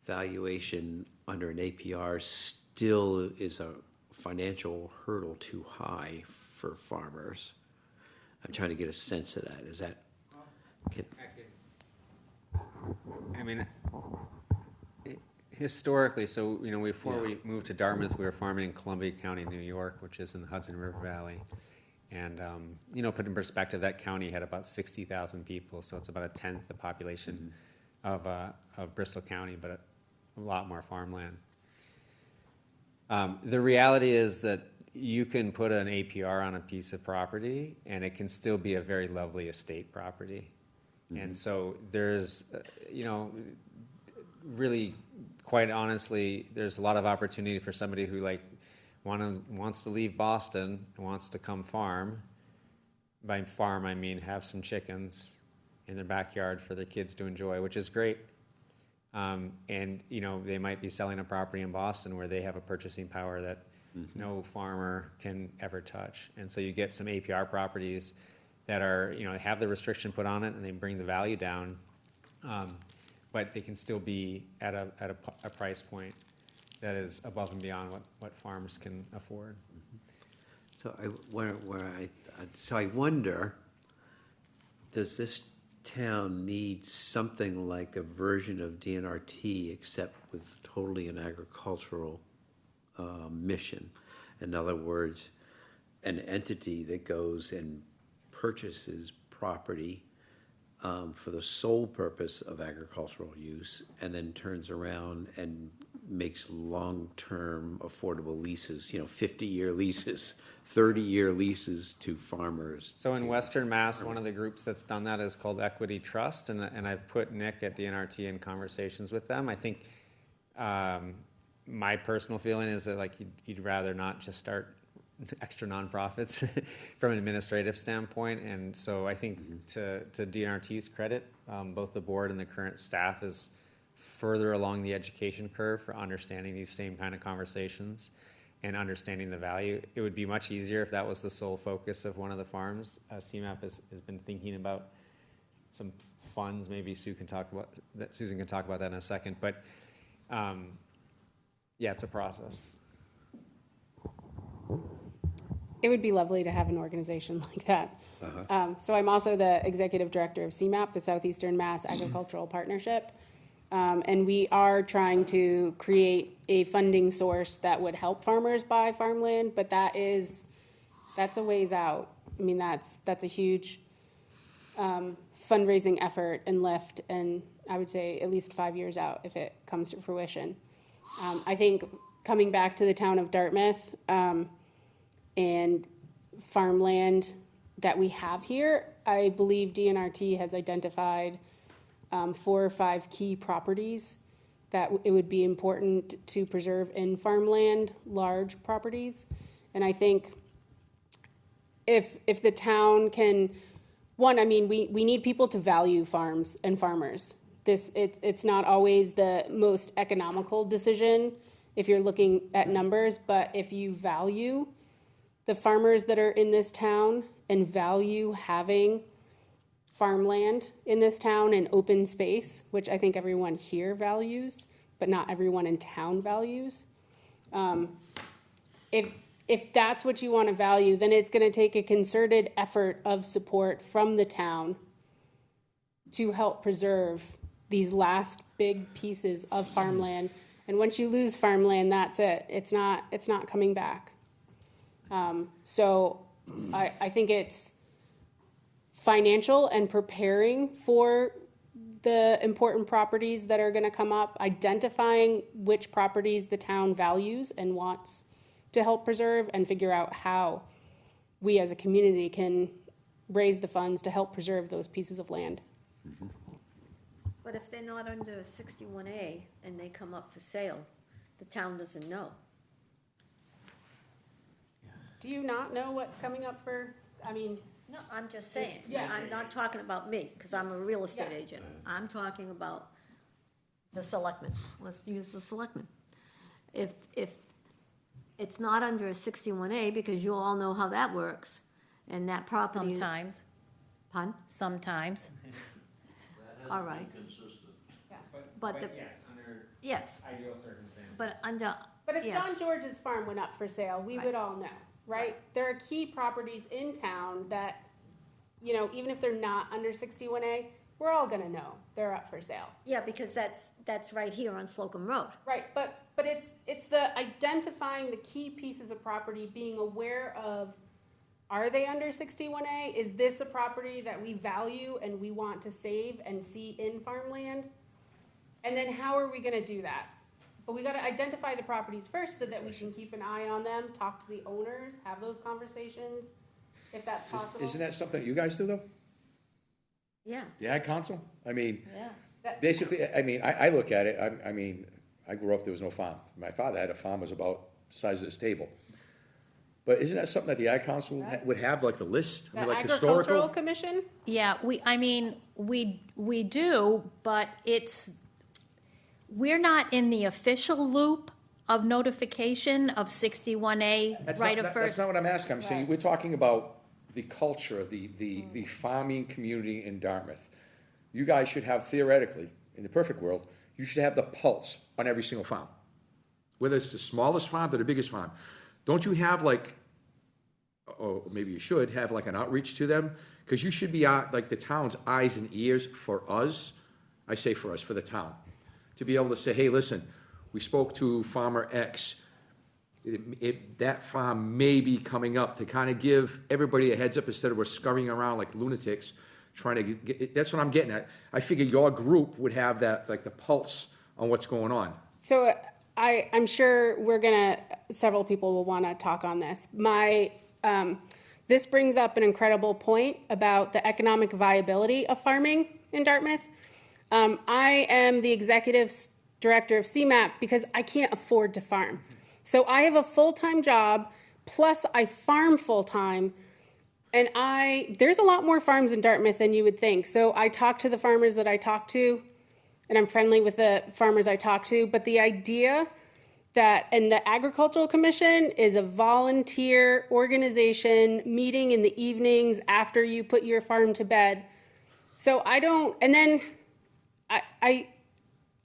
valuation under an APR still is a financial hurdle too high for farmers. I'm trying to get a sense of that. Is that? I mean, historically, so, before we moved to Dartmouth, we were farming in Columbia County, New York, which is in the Hudson River Valley. And, put in perspective, that county had about 60,000 people, so it's about a tenth the population of Bristol County, but a lot more farmland. The reality is that you can put an APR on a piece of property, and it can still be a very lovely estate property. And so there's, really, quite honestly, there's a lot of opportunity for somebody who, wants to leave Boston and wants to come farm. By farm, I mean have some chickens in their backyard for their kids to enjoy, which is great. And, you know, they might be selling a property in Boston where they have a purchasing power that no farmer can ever touch. And so you get some APR properties that are, you know, have the restriction put on it and they bring the value down. But they can still be at a price point that is above and beyond what farmers can afford. So I wonder, does this town need something like a version of DNRT except with totally an agricultural mission? In other words, an entity that goes and purchases property for the sole purpose of agricultural use and then turns around and makes long-term affordable leases, 50-year leases, 30-year leases to farmers. So in Western Mass, one of the groups that's done that is called Equity Trust, and I've put Nick at DNRT in conversations with them. I think my personal feeling is that like you'd rather not just start extra nonprofits from an administrative standpoint, and so I think to DNRT's credit, both the board and the current staff is further along the education curve for understanding these same kind of conversations and understanding the value. It would be much easier if that was the sole focus of one of the farms. CMAP has been thinking about some funds. Maybe Susan can talk about that in a second. But yeah, it's a process. It would be lovely to have an organization like that. So I'm also the executive director of CMAP, the Southeastern Mass Agricultural Partnership. And we are trying to create a funding source that would help farmers buy farmland, but that's a ways out. I mean, that's a huge fundraising effort and lift, and I would say at least 5 years out if it comes to fruition. I think coming back to the town of Dartmouth and farmland that we have here, I believe DNRT has identified 4 or 5 key properties that it would be important to preserve in farmland, large properties. And I think if the town can, one, I mean, we need people to value farms and farmers. It's not always the most economical decision if you're looking at numbers, but if you value the farmers that are in this town and value having farmland in this town and open space, which I think everyone here values, but not everyone in town values. If that's what you want to value, then it's going to take a concerted effort of support from the town to help preserve these last big pieces of farmland. And once you lose farmland, that's it. It's not coming back. So I think it's financial and preparing for the important properties that are going to come up, identifying which properties the town values and wants to help preserve, and figure out how we as a community can raise the funds to help preserve those pieces of land. But if they're not under 61A and they come up for sale, the town doesn't know. Do you not know what's coming up for, I mean, No, I'm just saying. Yeah. I'm not talking about me, because I'm a real estate Yeah. agent. I'm talking about the selectmen. Let's use the selectmen. If it's not under a 61A, because you all know how that works, and that property. Sometimes, Pardon? sometimes. All right. But the, yes, under yes, ideal circumstances. but under, but if yes. John George's farm went up for sale, we would all know, right? There are key properties in town that, even if they're not under 61A, we're all gonna know they're up for sale. Yeah, because that's right here on Slocum Road. Right, but it's the identifying the key pieces of property, being aware of, are they under 61A? Is this a property that we value and we want to save and see in farmland? And then how are we gonna do that? But we gotta identify the properties first so that we can keep an eye on them, talk to the owners, have those conversations, if that's possible. Isn't that something that you guys do though? Yeah, The Ag Council? I mean, yeah. basically, I look at it, I grew up, there was no farm. My father had a farm, was about the size of this table. But isn't that something that the Ag Council would have, like the list? I The mean, like Agricultural historical? Commission? Yeah, we do, but we're not in the official loop of notification of 61A right of That's first. not what I'm asking. I'm saying, we're talking about the culture, the farming community in Dartmouth. You guys should have theoretically, in the perfect world, you should have the pulse on every single farm. Whether it's the smallest farm to the biggest farm. Don't you have like, or maybe you should, have like an outreach to them? Because you should be like the town's eyes and ears for us. I say for us, for the town. To be able to say, hey, listen, we spoke to farmer X. That farm may be coming up, to kind of give everybody a heads up instead of we're scurrying around like lunatics trying to get, that's what I'm getting at. I figure your group would have that, like the pulse on what's going on. So I'm sure several people will want to talk on this. This brings up an incredible point about the economic viability of farming in Dartmouth. I am the executive director of CMAP because I can't afford to farm. So I have a full-time job, plus I farm full-time, and there's a lot more farms in Dartmouth than you would think. So I talk to the farmers that I talk to, and I'm friendly with the farmers I talk to, but the idea and the Agricultural Commission is a volunteer organization meeting in the evenings after you put your farm to bed. So I'm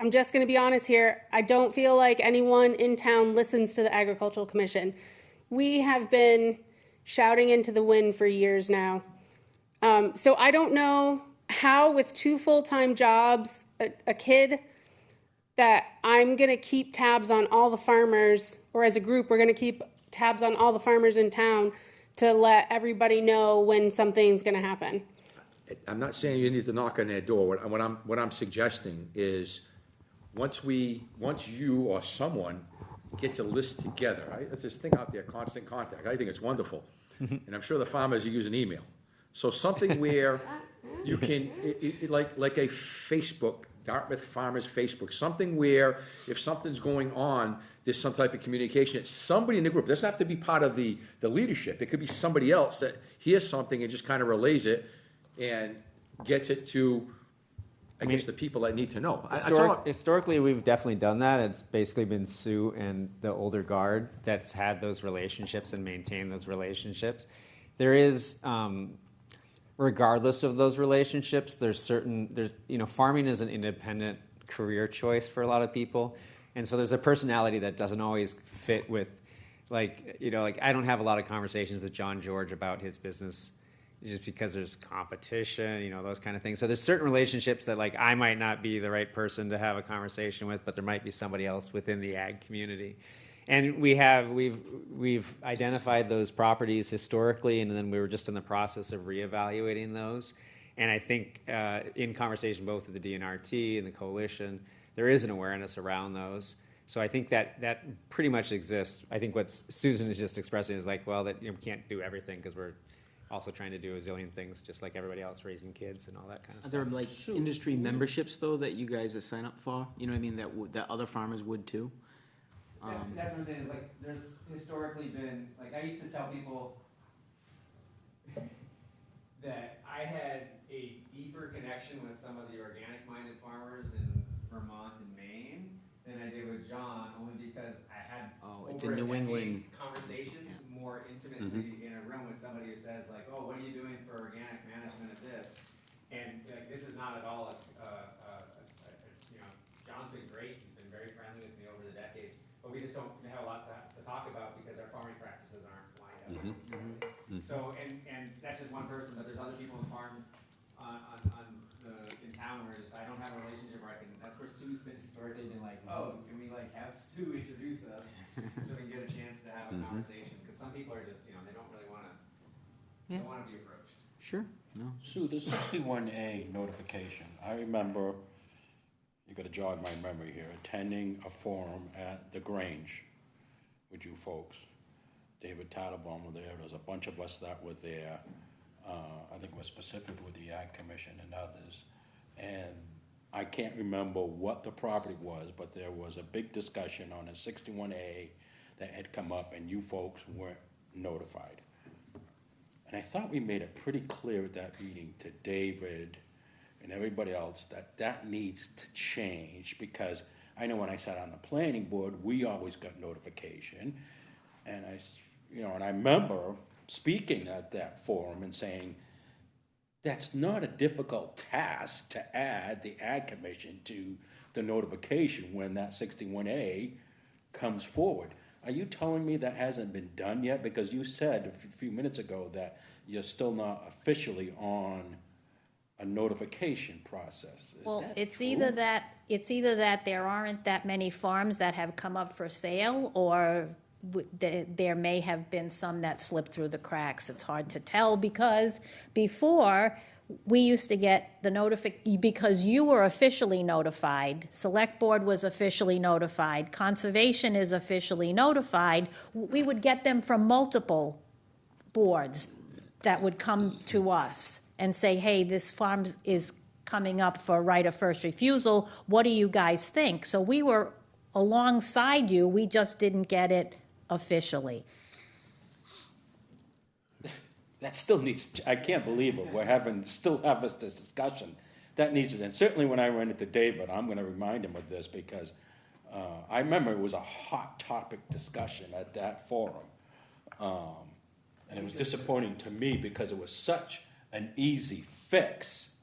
just going to be honest here. I don't feel like anyone in town listens to the Agricultural Commission. We have been shouting into the wind for years now. So I don't know how, with 2 full-time jobs, a kid, that I'm going to keep tabs on all the farmers, or as a group, we're going to keep tabs on all the farmers in town to let everybody know when something's going to happen. I'm not saying you need to knock on their door. What I'm suggesting is, once you or someone gets a list together, right? There's this thing out there, constant contact. I think it's wonderful. And I'm sure the farmers are using email. So something where you can, like a Facebook, Dartmouth Farmers Facebook, something where if something's going on, there's some type of communication. It's somebody in the group. It doesn't have to be part of the leadership. It could be somebody else that hears something and just kind of relays it and gets it to, I guess, the people that need to know. Historically, we've definitely done that. It's basically been Sue and the older guard that's had those relationships and maintained those relationships. There is, regardless of those relationships, farming is an independent career choice for a lot of people. And so there's a personality that doesn't always fit with, I don't have a lot of conversations with John George about his business just because there's competition, those kind of things. So there's certain relationships that I might not be the right person to have a conversation with, but there might be somebody else within the ag community. And we've identified those properties historically, and then we were just in the process of reevaluating those. And I think in conversation both with the DNRT and the coalition, there is an awareness around those. So I think that pretty much exists. I think what Susan is just expressing is that we can't do everything because we're also trying to do a zillion things just like everybody else, raising kids and all that kind of stuff. Are there industry memberships though that you guys have signed up for? You know what I mean? That other farmers would too? That's what I'm saying is there's historically been, I used to tell people that I had a deeper connection with some of the organic-minded farmers in Vermont and Maine than I did with John, only because I had it's in New England conversations more intimately in a room with somebody who says what are you doing for organic management of this? And this is not at all John's been great. He's been very friendly with me over the decades, but we just don't have a lot to talk about because our farming practices aren't lined up necessarily. So, and that's just one person, but there's other people in the farm in town where I don't have a relationship where that's where Sue's been historically been can we have Sue introduce us so we can get a chance to have a conversation? Because some people are just, they don't really want to, don't want to be approached. Sure. No. Sue, the 61A notification, I remember, you gotta jog my memory here, attending a forum at the Grange with you folks. David Tattlebaum were there, there was a bunch of us that were there. I think it was specifically with the Ag Commission and others. And I can't remember what the property was, but there was a big discussion on a 61A that had come up and you folks weren't notified. And I thought we made it pretty clear at that meeting to David and everybody else that needs to change, because I know when I sat on the planning board, we always got notification. And and I remember speaking at that forum and saying, that's not a difficult task to add the Ag Commission to the notification when that 61A comes forward. Are you telling me that hasn't been done yet? Because you said a few minutes ago that you're still not officially on a notification process. Is Well, that it's true? either that there aren't that many farms that have come up for sale, or there may have been some that slipped through the cracks. It's hard to tell, because before, we used to get the because you were officially notified, Select Board was officially notified, Conservation is officially notified, we would get them from multiple boards that would come to us and say, hey, this farm is coming up for right of first refusal, what do you guys think? So we were alongside you, we just didn't get it officially. That still needs, I can't believe it, still having this discussion. That needs, and certainly when I run into David, I'm gonna remind him of this, because I remember it was a hot topic discussion at that forum. And it was disappointing to me because it was such an easy fix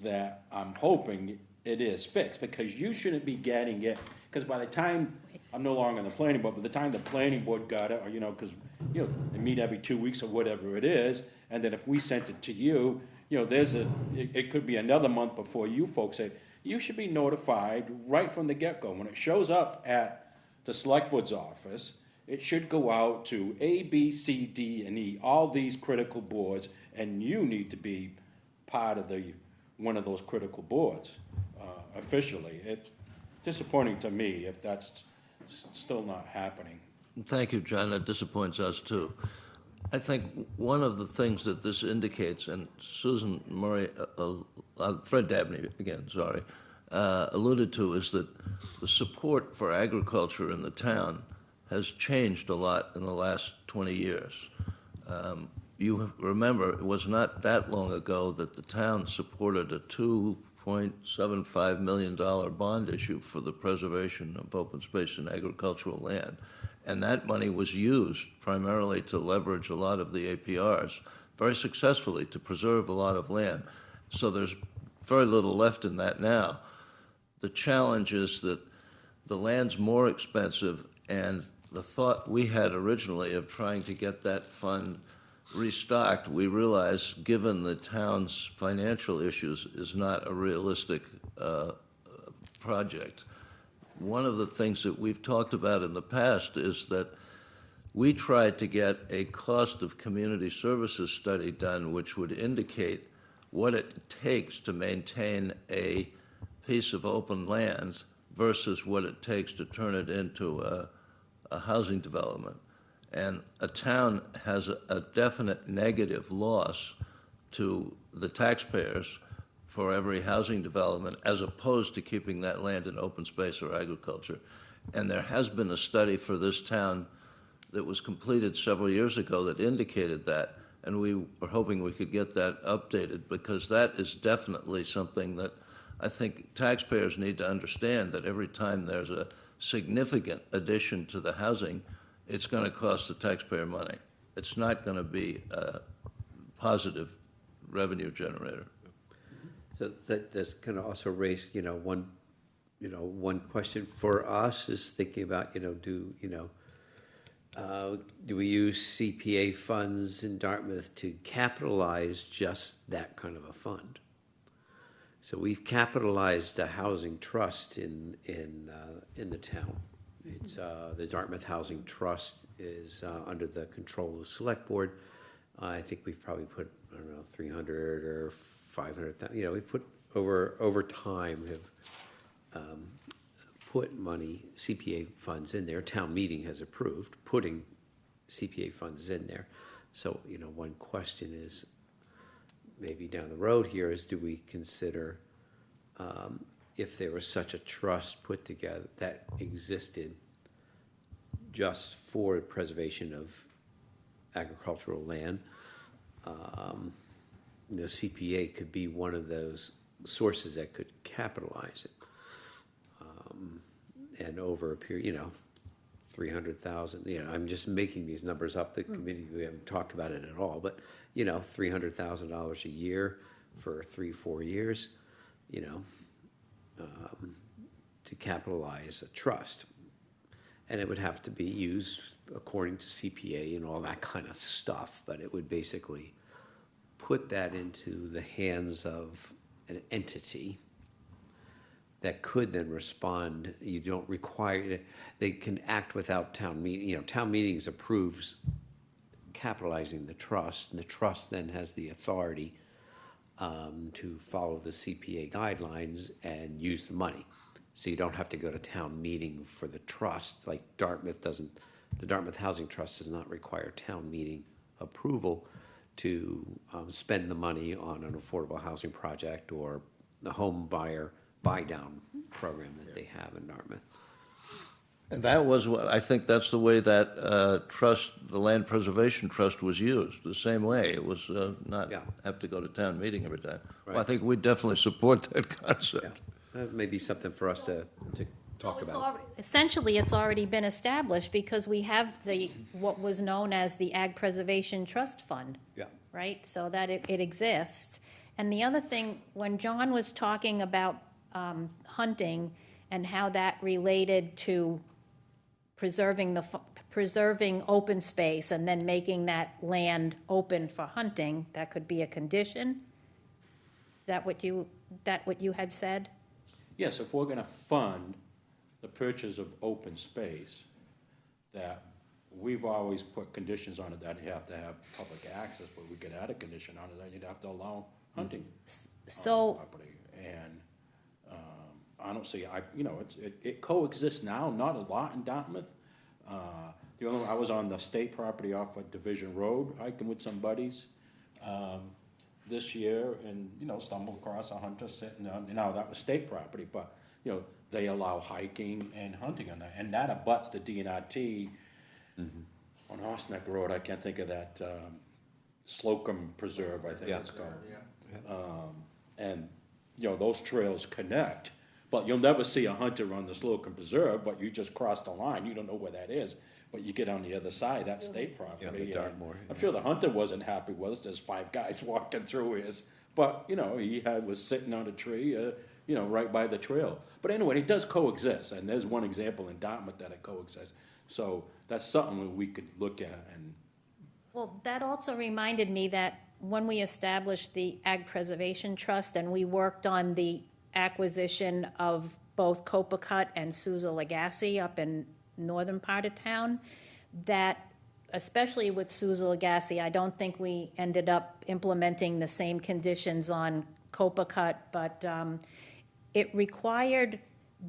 that I'm hoping it is fixed, because you shouldn't be getting it, because by the time, I'm no longer on the planning board, but the time the planning board got it, or, because, they meet every 2 weeks or whatever it is, and then if we sent it to you, it could be another month before you folks say, you should be notified right from the get-go. When it shows up at the select board's office, it should go out to A, B, C, D, and E, all these critical boards, and you need to be part of one of those critical boards, officially. It's disappointing to me if that's still not happening. Thank you, John. That disappoints us, too. I think one of the things that this indicates, and Susan Murray, Fred Dabney, again, sorry, alluded to, is that the support for agriculture in the town has changed a lot in the last 20 years. You remember, it was not that long ago that the town supported a $2.75 million bond issue for the preservation of open space and agricultural land. And that money was used primarily to leverage a lot of the APRs very successfully to preserve a lot of land. So there's very little left in that now. The challenge is that the land's more expensive, and the thought we had originally of trying to get that fund restocked, we realized, given the town's financial issues, is not a realistic project. One of the things that we've talked about in the past is that we tried to get a cost of community services study done, which would indicate what it takes to maintain a piece of open land versus what it takes to turn it into a housing development. And a town has a definite negative loss to the taxpayers for every housing development, as opposed to keeping that land in open space or agriculture. And there has been a study for this town that was completed several years ago that indicated that, and we were hoping we could get that updated, because that is definitely something that I think taxpayers need to understand, that every time there's a significant addition to the housing, it's going to cost the taxpayer money. It's not going to be a positive revenue generator. So that does kind of also raise, one question for us is thinking about, do we use CPA funds in Dartmouth to capitalize just that kind of a fund? So we've capitalized a housing trust in the town. It's the Dartmouth Housing Trust is under the control of the Select Board. I think we've probably put, 300 or 500,000. We put over time have put money, CPA funds in there. Town meeting has approved putting CPA funds in there. So one question is, maybe down the road here, is do we consider if there was such a trust put together that existed just for preservation of agricultural land, the CPA could be one of those sources that could capitalize it. and over a period, 300,000, I'm just making these numbers up, the committee, we haven't talked about it at all, but, $300,000 a year for 3-4 years, to capitalize a trust. And it would have to be used according to CPA and all that kind of stuff, but it would basically put that into the hands of an entity that could then respond. You don't require, they can act without town meeting, town meetings approves capitalizing the trust, and the trust then has the authority to follow the CPA guidelines and use the money. So you don't have to go to town meeting for the trust, like Dartmouth doesn't, the Dartmouth Housing Trust does not require town meeting approval to spend the money on an affordable housing project or the home buyer buy-down program that they have in Dartmouth. And that was what, I think that's the way that trust, the Land Preservation Trust was used, the same way. It was not Yeah. have to go to town meeting every time. Well, I Right. think we definitely support that concept. That may be something for us to talk So it's about. essentially, it's already been established because we have what was known as the Ag Preservation Trust Fund. Yeah. Right, so that it exists. And the other thing, when John was talking about hunting and how that related to preserving open space and then making that land open for hunting, that could be a condition? Is that what you had said? Yes, if we're gonna fund the purchase of open space, that we've always put conditions on it that you have to have public access, but we could add a condition on it that you'd have to allow hunting on the So, property. And, I don't see, it coexists now, not a lot in Dartmouth. I was on the state property off of Division Road, hiking with some buddies, this year, and, stumbled across a hunter sitting on, that was state property, but, they allow hiking and hunting on that, and that abuts the DNRT on Horse Neck Road. I can't think of that, Slocum Preserve, I think Yeah. it's called. And, those trails connect, but you'll never see a hunter on the Slocum Preserve, but you just cross the line, you don't know where that is. But you get on the other side, that's state property. the and Dartmoor, I'm sure the hunter wasn't happy with us, there's 5 guys walking through his, but, was sitting on a tree, right by the trail. But anyway, it does coexist, and there's one example in Dartmouth that it coexists. So that's something that we could look at, and well, that also reminded me that when we established the Ag Preservation Trust and we worked on the acquisition of both Copacut and Sousa Legacy up in northern part of town, that especially with Sousa Legacy, I don't think we ended up implementing the same conditions on Copacut, but it required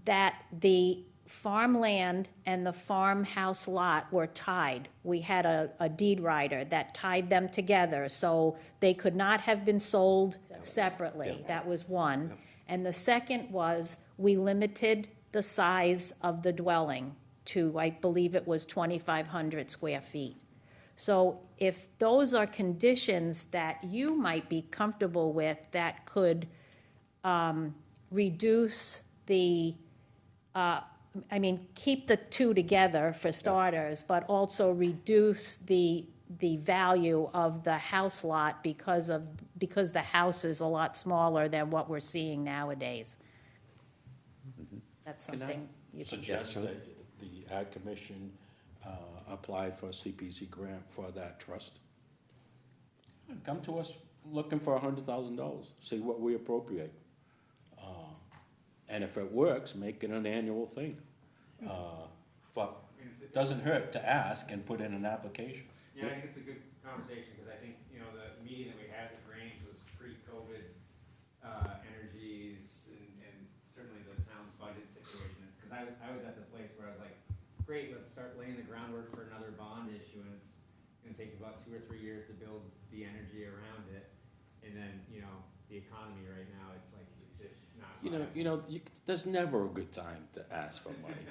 that the farmland and the farmhouse lot were tied. We had a deed rider that tied them together, so they could not have been sold separately. That was one. And the second was, we limited the size of the dwelling to, I believe it was 2,500 square feet. So if those are conditions that you might be comfortable with that could reduce the, keep the two together for starters, but also reduce the value of the house lot because the house is a lot smaller than what we're seeing nowadays. That's Can I something you can. suggest that the Ag Commission apply for a CPC grant for that trust. Come to us looking for $100,000, see what we appropriate. And if it works, make it an annual thing. But it doesn't hurt to ask and put in an application. Yeah, I think it's a good conversation, because I think, the meeting that we had with Grange was pre-COVID energies and certainly the town's budget situation. Because I was at the place where I was like, great, let's start laying the groundwork for another bond issuance. It's gonna take about 2 or 3 years to build the energy around it. And then, the economy right now is like, it's just not. There's never a good time to ask for money.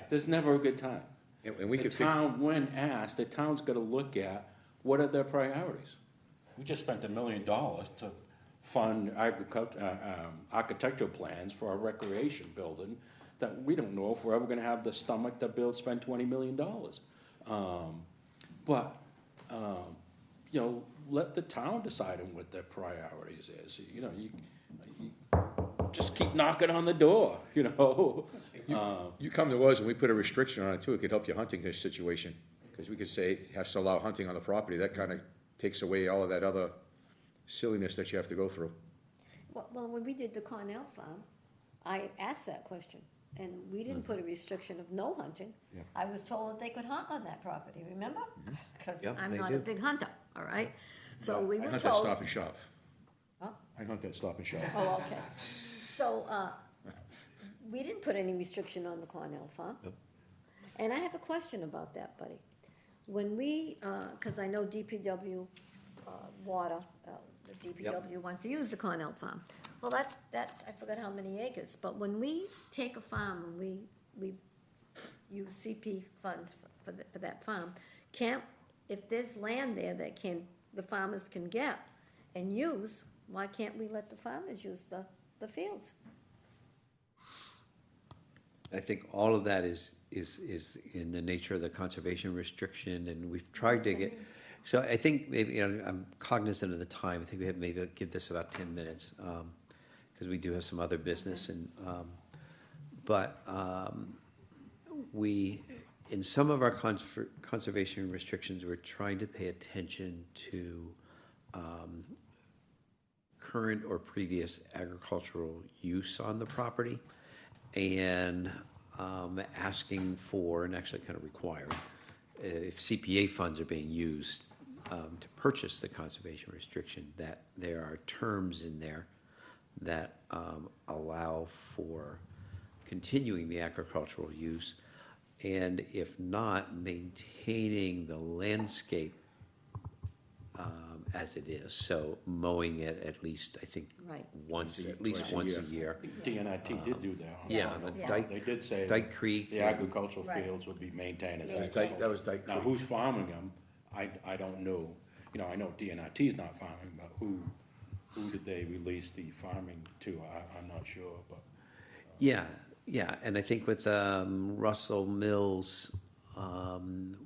There's never a good time. And we The could town, when asked, the town's gotta look at what are their priorities. We just spent $1 million to fund architectural plans for a recreation building that we don't know if we're ever gonna have the stomach to spend $20 million. But, let the town decide on what their priorities is, you just keep knocking on the door, You come to us and we put a restriction on it too, it could help your hunting situation, because we could say, has to allow hunting on the property, that kind of takes away all of that other silliness that you have to go through. Well, when we did the Cornell Farm, I asked that question, and we didn't put a restriction of no hunting. Yeah. I was told that they could hunt on that property, remember? Because Yeah, I'm they not a do. big hunter, all right? So we I were hunt that told. Stop and Shop. Huh? I hunt that Stop and Shop. Oh, okay. So, we didn't put any restriction on the Cornell Farm. And I have a question about that, buddy. When we, cause I know DPW, water, the DPW wants to use the Cornell Farm. Well, that's, I forgot how many acres, but when we take a farm and we use CP funds for that farm, if there's land there that the farmers can get and use, why can't we let the farmers use the fields? I think all of that is in the nature of the conservation restriction, and we've tried to get, so I think maybe, I'm cognizant of the time, I think we have maybe give this about 10 minutes, because we do have some other business, and, we, in some of our conservation restrictions, we're trying to pay attention to, current or previous agricultural use on the property, and asking for, and actually kind of requiring, if CPA funds are being used to purchase the conservation restriction, that there are terms in there that allow for continuing the agricultural use, and if not, maintaining the landscape as it is, so mowing it at least, I think, Right. once a Twice a year. DNIT did do that. Yeah, Yeah. but Dyke, They did say Dyke Creek. the agricultural Right. fields would be maintained as Yeah. agricultural. That was Dyke Now, Creek. who's farming them, I don't know. I know DNIT's not farming, but who did they release the farming to? I'm not sure, but. Yeah, and I think with Russell Mills,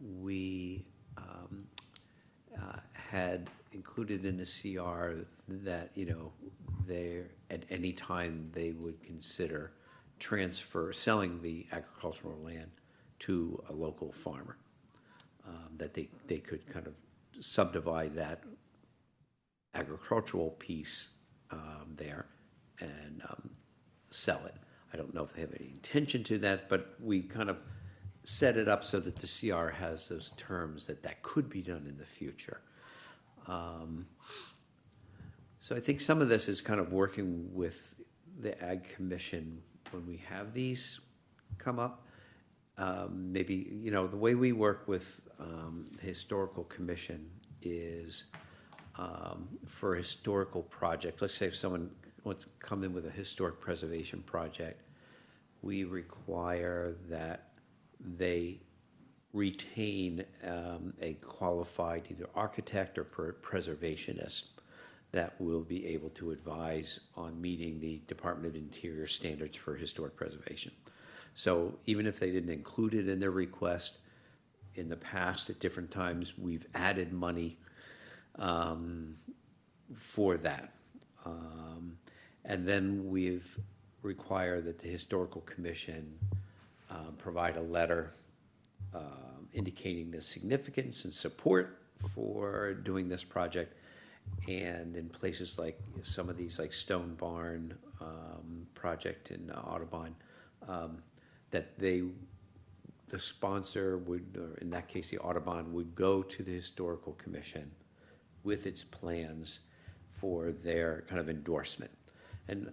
we had included in the CR that, there, at any time, they would consider selling the agricultural land to a local farmer. That they could kind of subdivide that agricultural piece there and sell it. I don't know if they have any intention to that, but we kind of set it up so that the CR has those terms that could be done in the future. So I think some of this is kind of working with the Ag Commission when we have these come up. Maybe, the way we work with the Historical Commission is for a historical project. Let's say if someone wants to come in with a historic preservation project, we require that they retain a qualified either architect or preservationist that will be able to advise on meeting the Department of Interior standards for historic preservation. So even if they didn't include it in their request, in the past, at different times, we've added money for that. And then we've required that the Historical Commission provide a letter indicating the significance and support for doing this project. And in places like some of these, like Stone Barn project in Audubon, that the sponsor would, or in that case, the Audubon would go to the Historical Commission with its plans for their kind of endorsement. And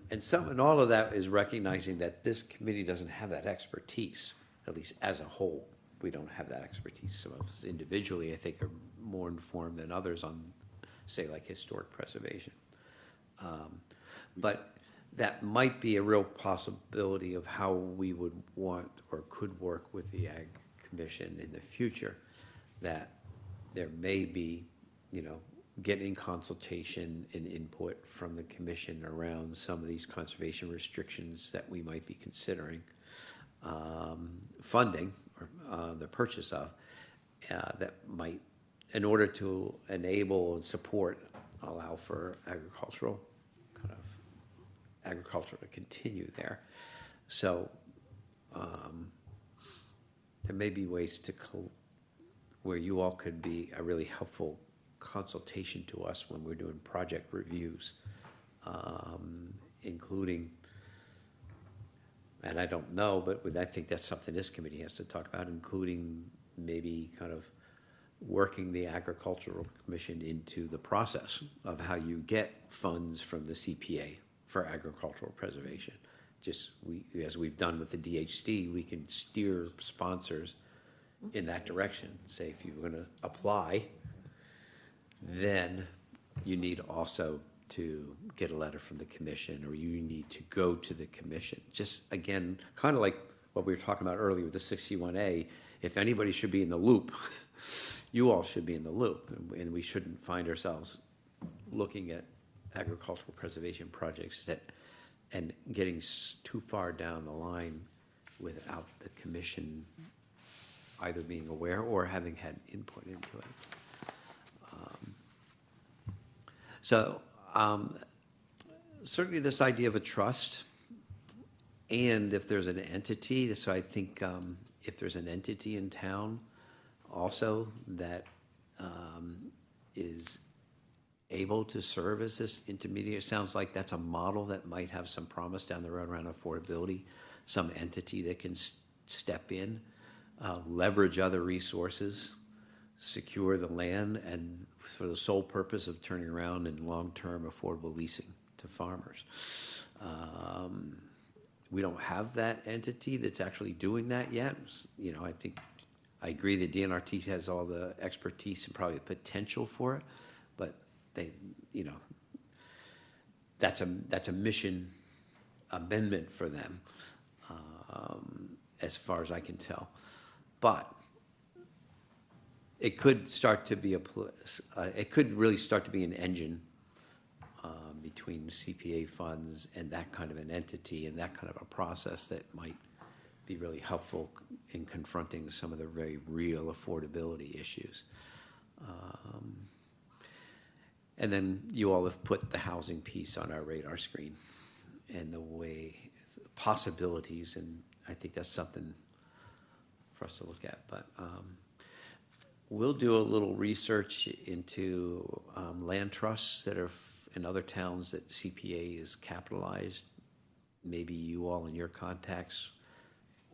all of that is recognizing that this committee doesn't have that expertise, at least as a whole. We don't have that expertise. Some of us individually, I think, are more informed than others on, say, like historic preservation. But that might be a real possibility of how we would want or could work with the Ag Commission in the future, that there may be, getting consultation and input from the commission around some of these conservation restrictions that we might be considering, funding or the purchase of, that might, in order to enable and support, allow for agriculture to continue there. So there may be ways to where you all could be a really helpful consultation to us when we're doing project reviews, including, and I don't know, but I think that's something this committee has to talk about, including maybe kind of working the agricultural commission into the process of how you get funds from the CPA for agricultural preservation. Just as we've done with the DHD, we can steer sponsors in that direction. Say if you're going to apply, then you need also to get a letter from the commission, or you need to go to the commission. Just again, kind of like what we were talking about earlier with the 61A, if anybody should be in the loop, you all should be in the loop, and we shouldn't find ourselves looking at agricultural preservation projects and getting too far down the line without the commission either being aware or having had input into it. Certainly this idea of a trust, and if there's an entity, so I think if there's an entity in town also that is able to serve as this intermediate, sounds like that's a model that might have some promise down the road around affordability, some entity that can step in, leverage other resources, secure the land, and for the sole purpose of turning around and long-term affordable leasing to farmers. We don't have that entity that's actually doing that yet. You know, I agree that DNRT has all the expertise and probably the potential for it, but that's a mission amendment for them, as far as I can tell. But it could start to be it could really start to be an engine between CPA funds and that kind of an entity and that kind of a process that might be really helpful in confronting some of the very real affordability issues. And then you all have put the housing piece on our radar screen and the possibilities, and I think that's something for us to look at. But we'll do a little research into land trusts that are in other towns that CPA is capitalized. Maybe you all in your contacts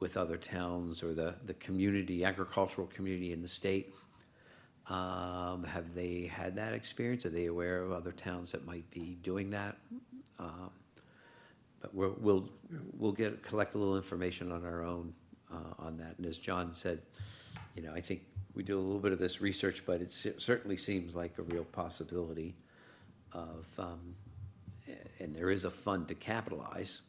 with other towns or the community, agricultural community in the state, have they had that experience? Are they aware of other towns that might be doing that? But we'll collect a little information on our own on that. And as John said, I think we do a little bit of this research, but it certainly seems like a real possibility of, and there is a fund to capitalize.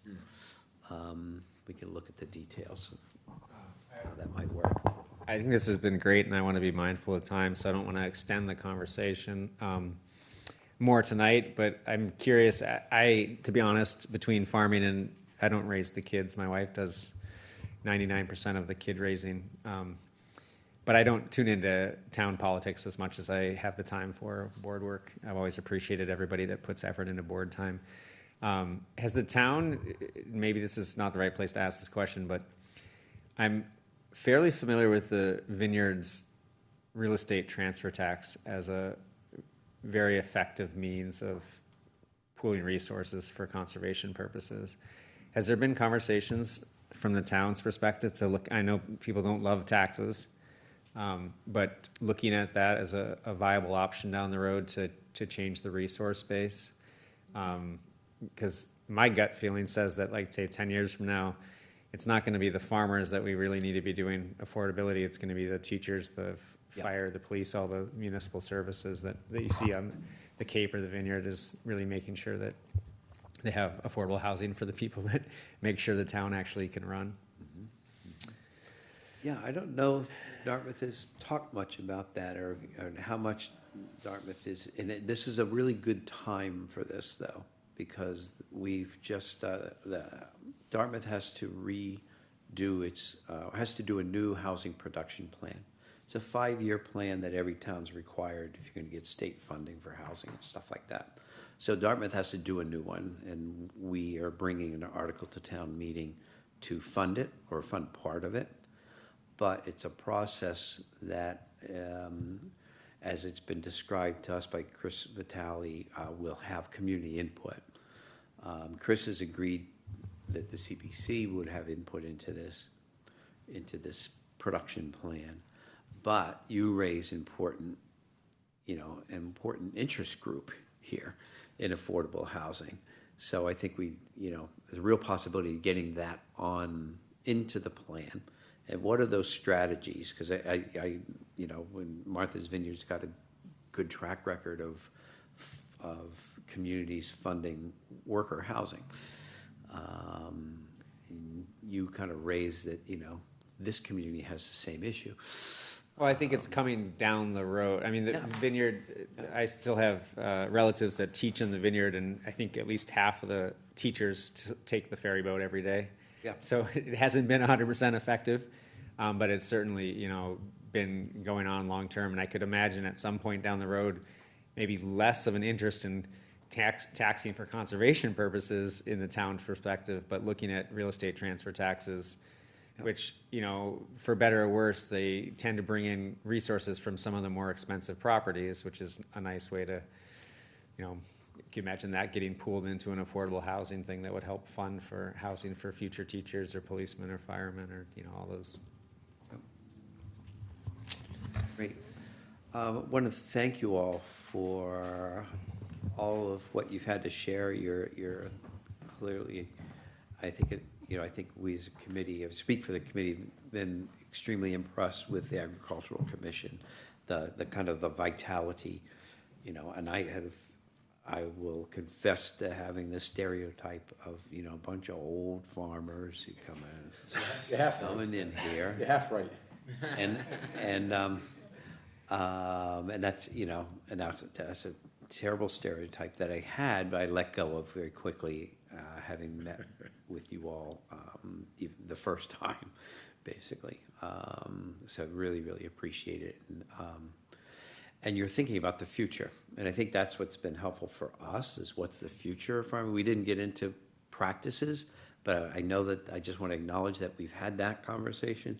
We can look at the details of how that might work. I think this has been great, and I want to be mindful of time, so I don't want to extend the conversation more tonight, but I'm curious. To be honest, between farming and I don't raise the kids. My wife does 99% of the kid raising. But I don't tune into town politics as much as I have the time for board work. I've always appreciated everybody that puts effort into board time. Has the town, maybe this is not the right place to ask this question, but I'm fairly familiar with the Vineyards real estate transfer tax as a very effective means of pooling resources for conservation purposes. Has there been conversations from the town's perspective to look, I know people don't love taxes, but looking at that as a viable option down the road to change the resource base? Because my gut feeling says that, like, say 10 years from now, it's not going to be the farmers that we really need to be doing affordability. It's going to be the teachers, the fire, the police, all the municipal services that you see on the Cape or the Vineyard is really making sure that they have affordable housing for the people that make sure the town actually can run. Yeah, I don't know if Dartmouth has talked much about that or how much Dartmouth is, and this is a really good time for this though, because we've just, Dartmouth has to redo its, has to do a new housing production plan. It's a 5-year plan that every town's required if you're gonna get state funding for housing and stuff like that. So Dartmouth has to do a new one, and we are bringing an article to town meeting to fund it, or fund part of it. But it's a process that, as it's been described to us by Chris Vitale, will have community input. Chris has agreed that the CPC would have input into this production plan. But you raise important interest group here in affordable housing. So I think there's a real possibility of getting that on into the plan. And what are those strategies? Because when Martha's Vineyard's got a good track record of communities funding worker housing. You kind of raise that, this community has the same issue. Well, I think it's coming down the road. I mean, the Vineyard, I still have relatives that teach in the Vineyard, and I think at least half of the teachers take the ferry boat every day. Yeah. So it hasn't been 100% effective, but it's certainly, been going on long-term. And I could imagine at some point down the road, maybe less of an interest in taxing for conservation purposes in the town's perspective, but looking at real estate transfer taxes, which, for better or worse, they tend to bring in resources from some of the more expensive properties, which is a nice way to, can you imagine that getting pooled into an affordable housing thing that would help fund for housing for future teachers or policemen or firemen or, all those. Great. Want to thank you all for all of what you've had to share. You're clearly, I think we as a committee, speak for the committee, been extremely impressed with the Agricultural Commission, the kind of the vitality, and I will confess to having this stereotype of, a bunch of old farmers who coming in here. You're half right. And that's, and that's a terrible stereotype that I had, but I let go of very quickly, having met with you all even the first time, basically. So really, really appreciate it. And you're thinking about the future. And I think that's what's been helpful for us, is what's the future of farming. We didn't get into practices, but I know that I just want to acknowledge that we've had that conversation.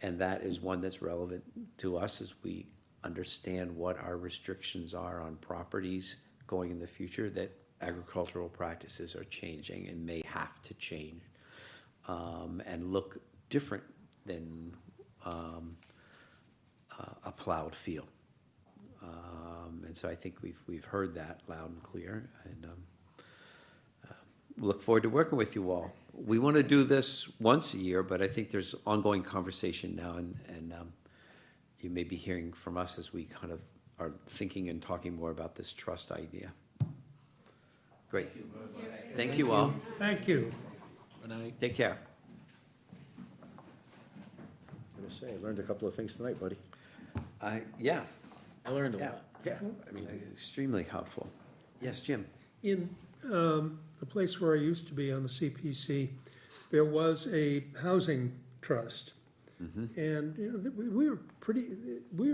And that is one that's relevant to us as we understand what our restrictions are on properties going in the future, that agricultural practices are changing and may have to change and look different than a plowed field. And so I think we've heard that loud and clear, and look forward to working with you all. We want to do this once a year, but I think there's ongoing conversation now, and you may be hearing from us as we kind of are thinking and talking more about this trust idea. Great. Thank you all. Thank you. Take care. I'm gonna say, I learned a couple of things tonight, buddy. Yeah, I learned a yeah, lot. Yeah. I mean, extremely helpful. Yes, Jim? In the place where I used to be on the CPC, there was a housing trust. And we were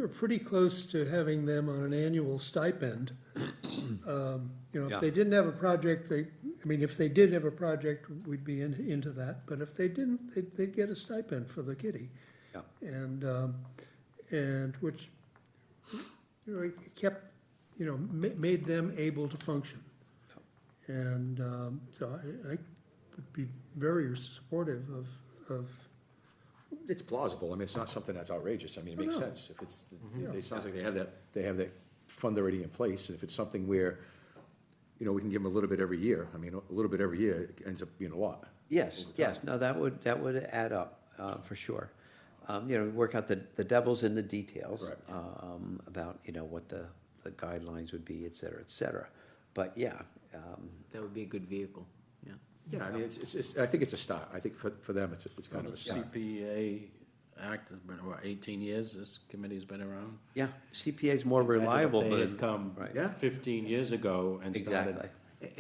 pretty close to having them on an annual stipend. If they didn't have a project, if they did have a project, we'd be into that. But if they didn't, they'd get a stipend for the kitty. Yeah. And which kept, made them able to function. And so I would be very supportive of. it's plausible. I mean, it's not something that's outrageous. I mean, it makes sense. If it's, it sounds like they have that fund already in place. And if it's something where, we can give them a little bit every year. I mean, a little bit every year ends up being a lot. Yes, no, that would add up, for sure. Work out the devil's in the details. Right. About, what the guidelines would be, et cetera. But yeah. That would be a good vehicle, yeah. Yeah, I mean, it's I think it's a start. I think for them, it's kind of a start. CPA Act has been, what, 18 years this committee's been around? Yeah, CPA is more Imagine if reliable, they but. had come Right. 15 years ago and started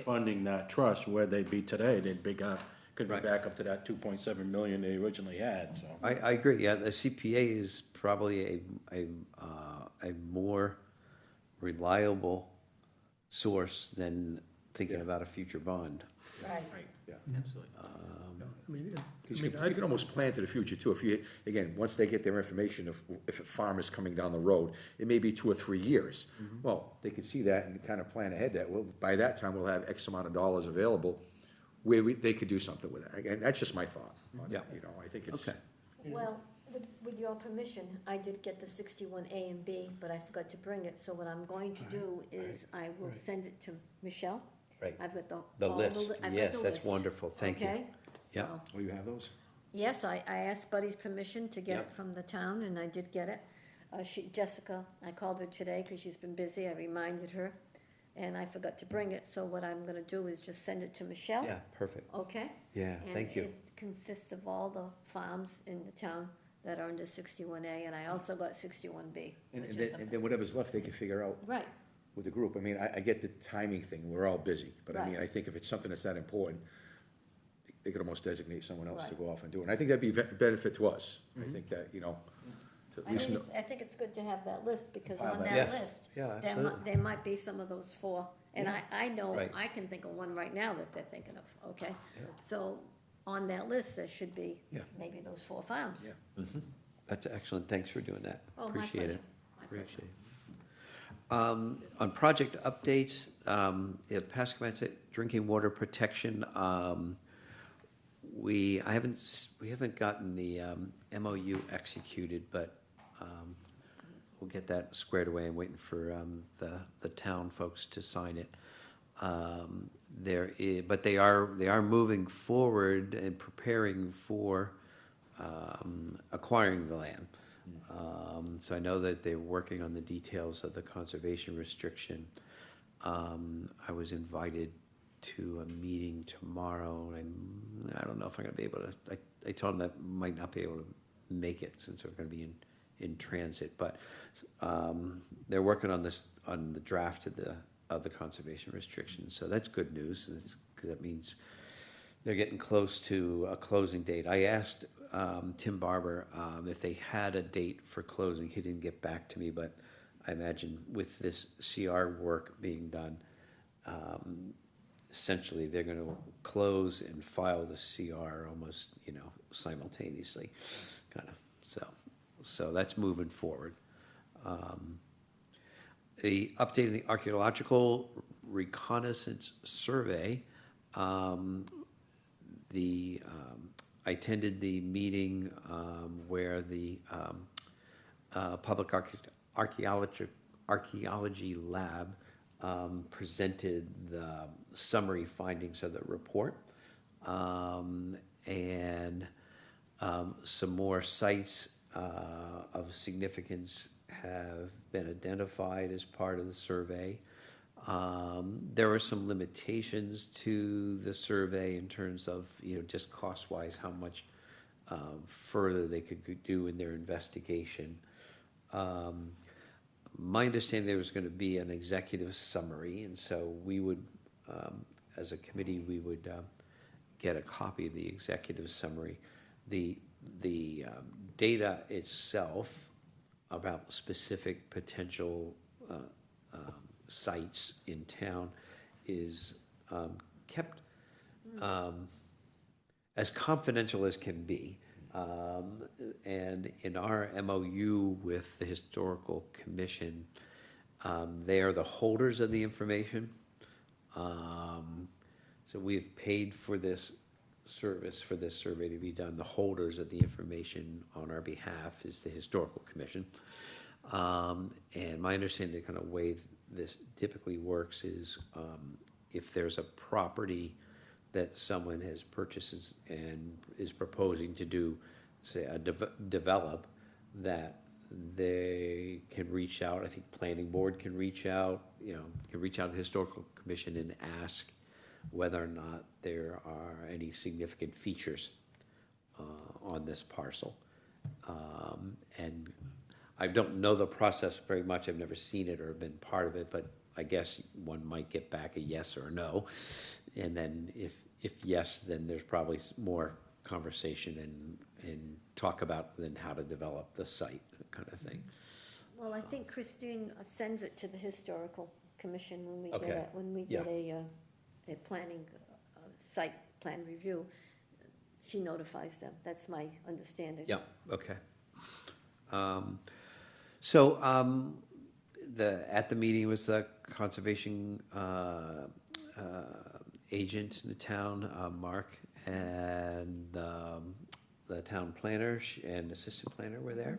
funding that trust, where they'd be today, they'd could be Right. back up to that 2.7 million they originally had, so. I agree, yeah, the CPA is probably a more reliable source than thinking about a future bond. Right. Yeah. Absolutely. I mean, Because you can almost plan to the future too, if you, again, once they get their information, if a farm is coming down the road, it may be 2 or 3 years. Well, they could see that and kind of plan ahead that, well, by that time, we'll have X amount of dollars available, where they could do something with it. Again, that's just my thought on Yeah. it, you know, I think it's. Okay. Well, with your permission, I did get the 61A and B, but I forgot to bring it, so what I'm going to do is I will send it to Michelle. Right. I've got The all list, I've got yes, the that's list, wonderful, thank you. Okay? Yeah. So, Oh, you have those? yes, I asked Buddy's permission to get Yep. it from the town, and I did get it. Jessica, I called her today, because she's been busy, I reminded her, and I forgot to bring it, so what I'm gonna do is just send it to Michelle. Yeah, perfect, Okay? yeah, thank you. And it consists of all the farms in the town that are under 61A, and I also got 61B. And which and is then, the- and then whatever's left, they can figure out Right, with the group. I mean, I get the timing thing, we're all busy, but I mean, Right. I think if it's something that's that important, they could almost designate someone else to Right. go off and do it. And I think that'd be benefit to us. I think that, you know, to at least know. I think it's good to have that list, because File on that. that Yes. list, Yeah, there absolutely. there might be some of those 4, and I know, Right. I can think of one right now that they're thinking of, okay? So, on that list, there should be Yeah. maybe those 4 farms. Yeah. That's excellent, thanks for doing that, Oh, my appreciate it. pleasure. My pleasure. Appreciate it. On project updates, Pascagoula drinking water protection, we haven't gotten the MOU executed, but we'll get that squared away. I'm waiting for the town folks to sign it. But they are moving forward and preparing for acquiring the land. So I know that they're working on the details of the conservation restriction. I was invited to a meeting tomorrow, and I don't know if I'm gonna be able to, I told them that I might not be able to make it since we're gonna be in transit, but, they're working on this, on the draft of the conservation restriction, so that's good news, because that means they're getting close to a closing date. I asked Tim Barber if they had a date for closing. He didn't get back to me, but I imagine with this CR work being done, essentially they're going to close and file the CR almost, simultaneously, kind of. So that's moving forward. The update of the archaeological reconnaissance survey. I attended the meeting where the Public Archaeology Lab presented the summary findings of the report. And some more sites of significance have been identified as part of the survey. There were some limitations to the survey in terms of, just cost-wise, how much further they could do in their investigation. My understanding there was going to be an executive summary, and so we would, as a committee, we would get a copy of the executive summary. The data itself about specific potential sites in town is kept as confidential as can be. And in our MOU with the Historical Commission, they are the holders of the information. So we've paid for this service, for this survey to be done. The holders of the information on our behalf is the Historical Commission. And my understanding, the kind of way this typically works is if there's a property that someone has purchases and is proposing to do, say, develop, that they can reach out. I think Planning Board can reach out, can reach out to the Historical Commission and ask whether or not there are any significant features on this parcel. And I don't know the process very much, I've never seen it or been part of it, but I guess one might get back a yes or a no. And then if yes, then there's probably more conversation and talk about then how to develop the site, kind of thing. Well, I think Christine sends it to the historical commission when we Okay. get a planning, site plan review. She notifies them, that's my understanding. Yeah, okay. At the meeting was the conservation agent in the town, Mark, and the town planner and assistant planner were there.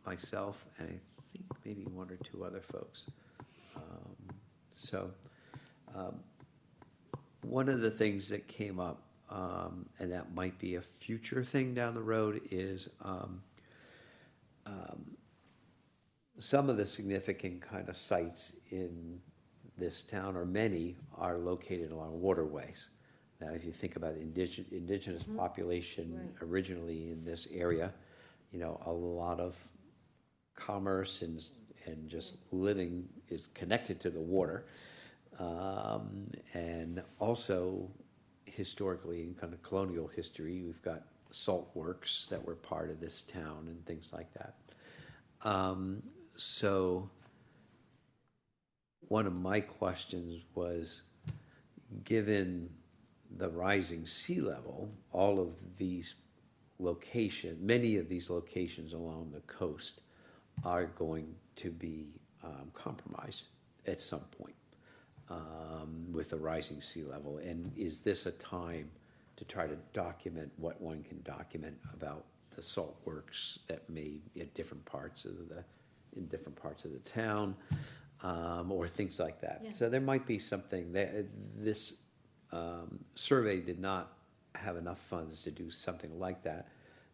Myself, and I think maybe one or two other folks. One of the things that came up, and that might be a future thing down the road, is some of the significant kind of sites in this town, or many, are located along waterways. Now, if you think about indigenous population Right. originally in this area, you know, a lot of commerce and just living is connected to the water. And also, historically, in kind of colonial history, we've got salt works that were part of this town and things like that. So one of my questions was, given the rising sea level, all of these many of these locations along the coast are going to be compromised at some point with the rising sea level. And is this a time to try to document what one can document about the salt works that may at different parts of the town, or things like that? Yeah. So there might be something that this survey did not have enough funds to do something like that,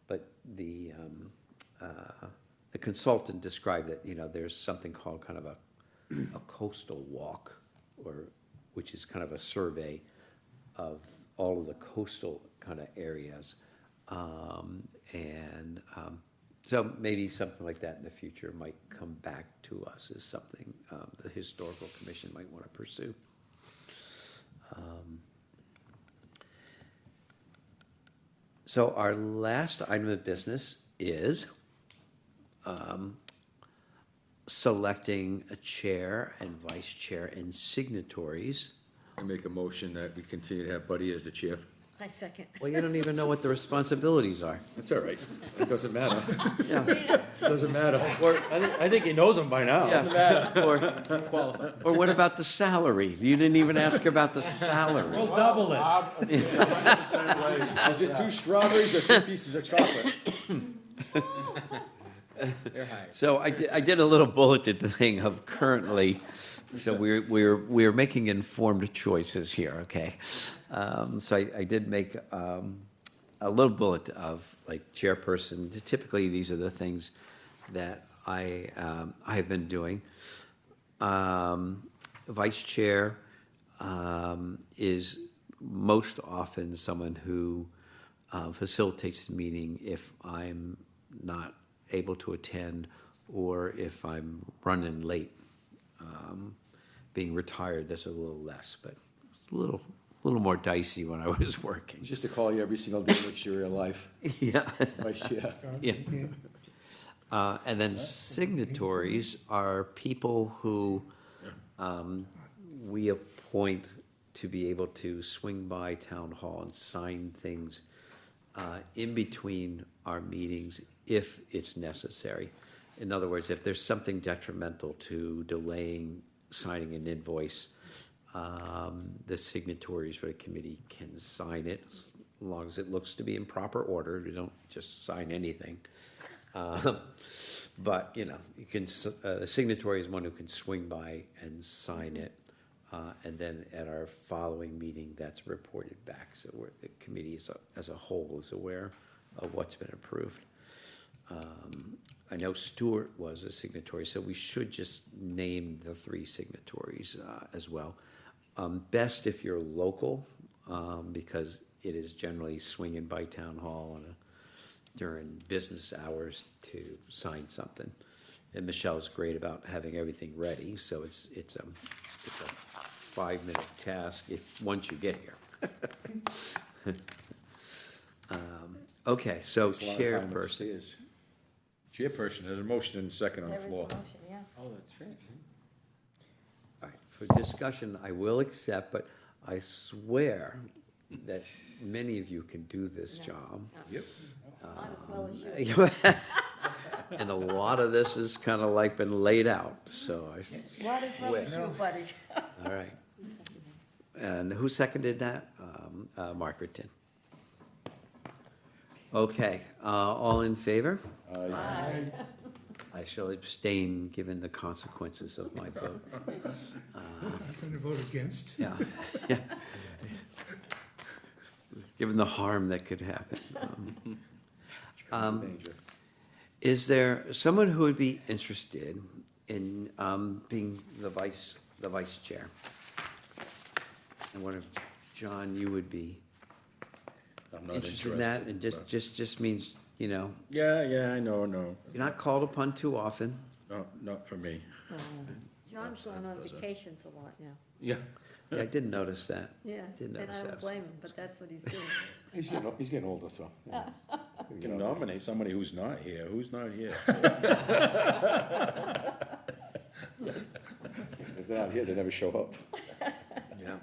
but the consultant described that, you know, there's something called kind of a coastal walk, which is kind of a survey of all of the coastal kind of areas. So maybe something like that in the future might come back to us as something the historical commission might want to pursue. So our last item of business is selecting a chair and vice chair and signatories. I make a motion that we continue to have Buddy as the chair. I second. Well, you don't even know what the responsibilities are. That's all right. It doesn't matter. Yeah. Doesn't matter. I think he knows them by now. Yeah. Or what about the salary? You didn't even ask about the salary. Double it. Is it 2 strawberries or 3 pieces of chocolate? So I did a little bulleted thing of currently, so we're making informed choices here, okay? So I did make a little bullet of like chairperson. Typically, these are the things that I have been doing. Vice chair is most often someone who facilitates the meeting if I'm not able to attend, or if I'm running late. Being retired, that's a little less, but it's a little more dicey when I was working. Just to call you every single day, make sure you're alive. Yeah. Vice chair. Yeah. And then signatories are people who we appoint to be able to swing by town hall and sign things in between our meetings if it's necessary. In other words, if there's something detrimental to delaying signing an invoice, the signatories for the committee can sign it as long as it looks to be in proper order. We don't just sign anything. But, you know, you can, the signatory is one who can swing by and sign it. And then at our following meeting, that's reported back. So the committee as a whole is aware of what's been approved. I know Stuart was a signatory, so we should just name the 3 signatories as well. Best if you're local, because it is generally swinging by town hall during business hours to sign something. And Michelle's great about having everything ready, so it's a 5-minute task once you get here. Okay, so It's a lot of time with the chairperson. Sears. Chairperson, there's a motion and a second on the There is a floor. motion, yeah. Oh, that's right. All right, for discussion, I will accept, but I swear that many of you can do this job. Yep. Not as well as you. And a lot of this is kind of like been laid out, so I, Not as well as you, buddy. all right. And who seconded that? Margaret did. Okay, all in favor? I shall abstain, given the consequences of my vote. I'm gonna vote against. Yeah, yeah. Given the harm that could happen. Danger. Is there someone who would be interested in being the vice chair? And what if, John, you would be I'm not interested in that? And but- just means, you know, Yeah, I know, no, you're not called upon too often. not for me. John's going on vacations a lot now. Yeah. Yeah, I didn't notice that. Yeah, Didn't and I notice don't that. blame him, but that's what he's doing. He's getting older, so. yeah. You can nominate somebody who's not here. Who's not here? If they're not here, they never show up. Yeah.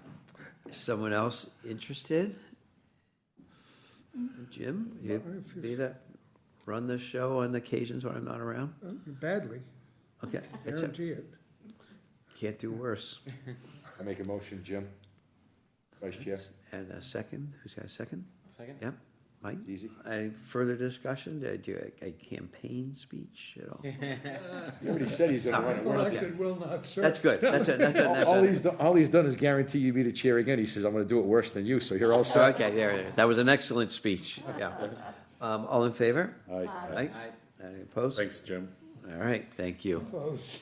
Someone else interested? Jim, you be that, run the show on occasions when I'm not around? Badly, Okay, guarantee it. can't do worse. I make a motion, Jim, vice chair. And a second, who's got a second? Second? Yep, Mike? It's easy. Any further discussion? Did you, a campaign speech at all? He already said he's gonna run it. Where's the- Elected will not serve. That's good, All he's done is guarantee you be the chair again. He says, I'm gonna do it worse than you, so you're all set. Okay, there, that was an excellent speech, yeah. All in favor? Aye. Aye. Any opposed? Thanks, Jim. All right, thank you. Opposed.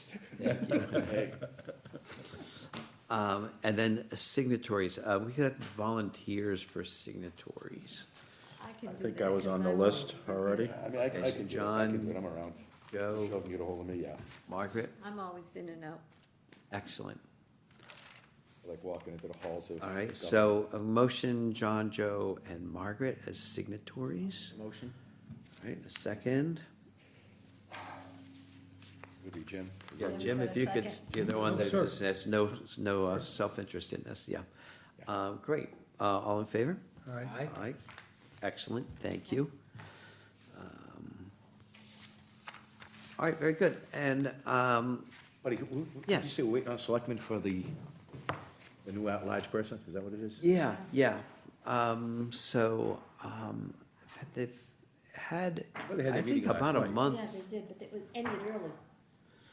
And then signatories, we could have volunteers for signatories. I can I do think that I was 'cause on the I'm list already. I mean, I can do it, John, I'm around. Joe, Michelle can get a hold of me, yeah. Margaret, I'm always in and out. excellent. I like walking into the halls of. All right, so a motion, John, Joe, and Margaret as signatories. Motion? All right, a second. Would be Jim. Yeah, Jim, Jim, got if a you could, second? you're the one Sure. that's no self-interest in this, yeah. Great, all in favor? Aye. Aye, excellent, thank you. All right, very good, and, Buddy, Yes. you say wait on selectmen for the new at-large person? Is that what it is? yeah, they've had, Well, they had I their meeting think about a last night. month. Yeah, they did, but it was ended early.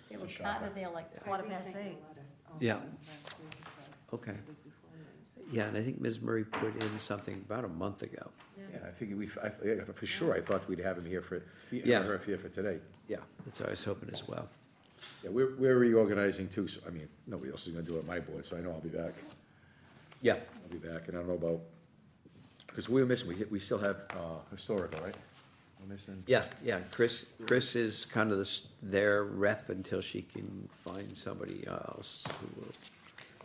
They were out of there like 8:15. Yeah. Okay. Yeah, and I think Ms. Murray put in something about a month ago. Yeah, I figured yeah, for sure, I thought we'd have him here for, Yeah. her here for today. Yeah, that's what I was hoping as well. Yeah, we're reorganizing too, so, I mean, nobody else is gonna do it at my board, so I know I'll be back. Yeah. I'll be back, and I don't know about, because we're missing, we still have, historical, right? We're missing. Yeah, Chris is kind of their rep until she can find somebody else who will,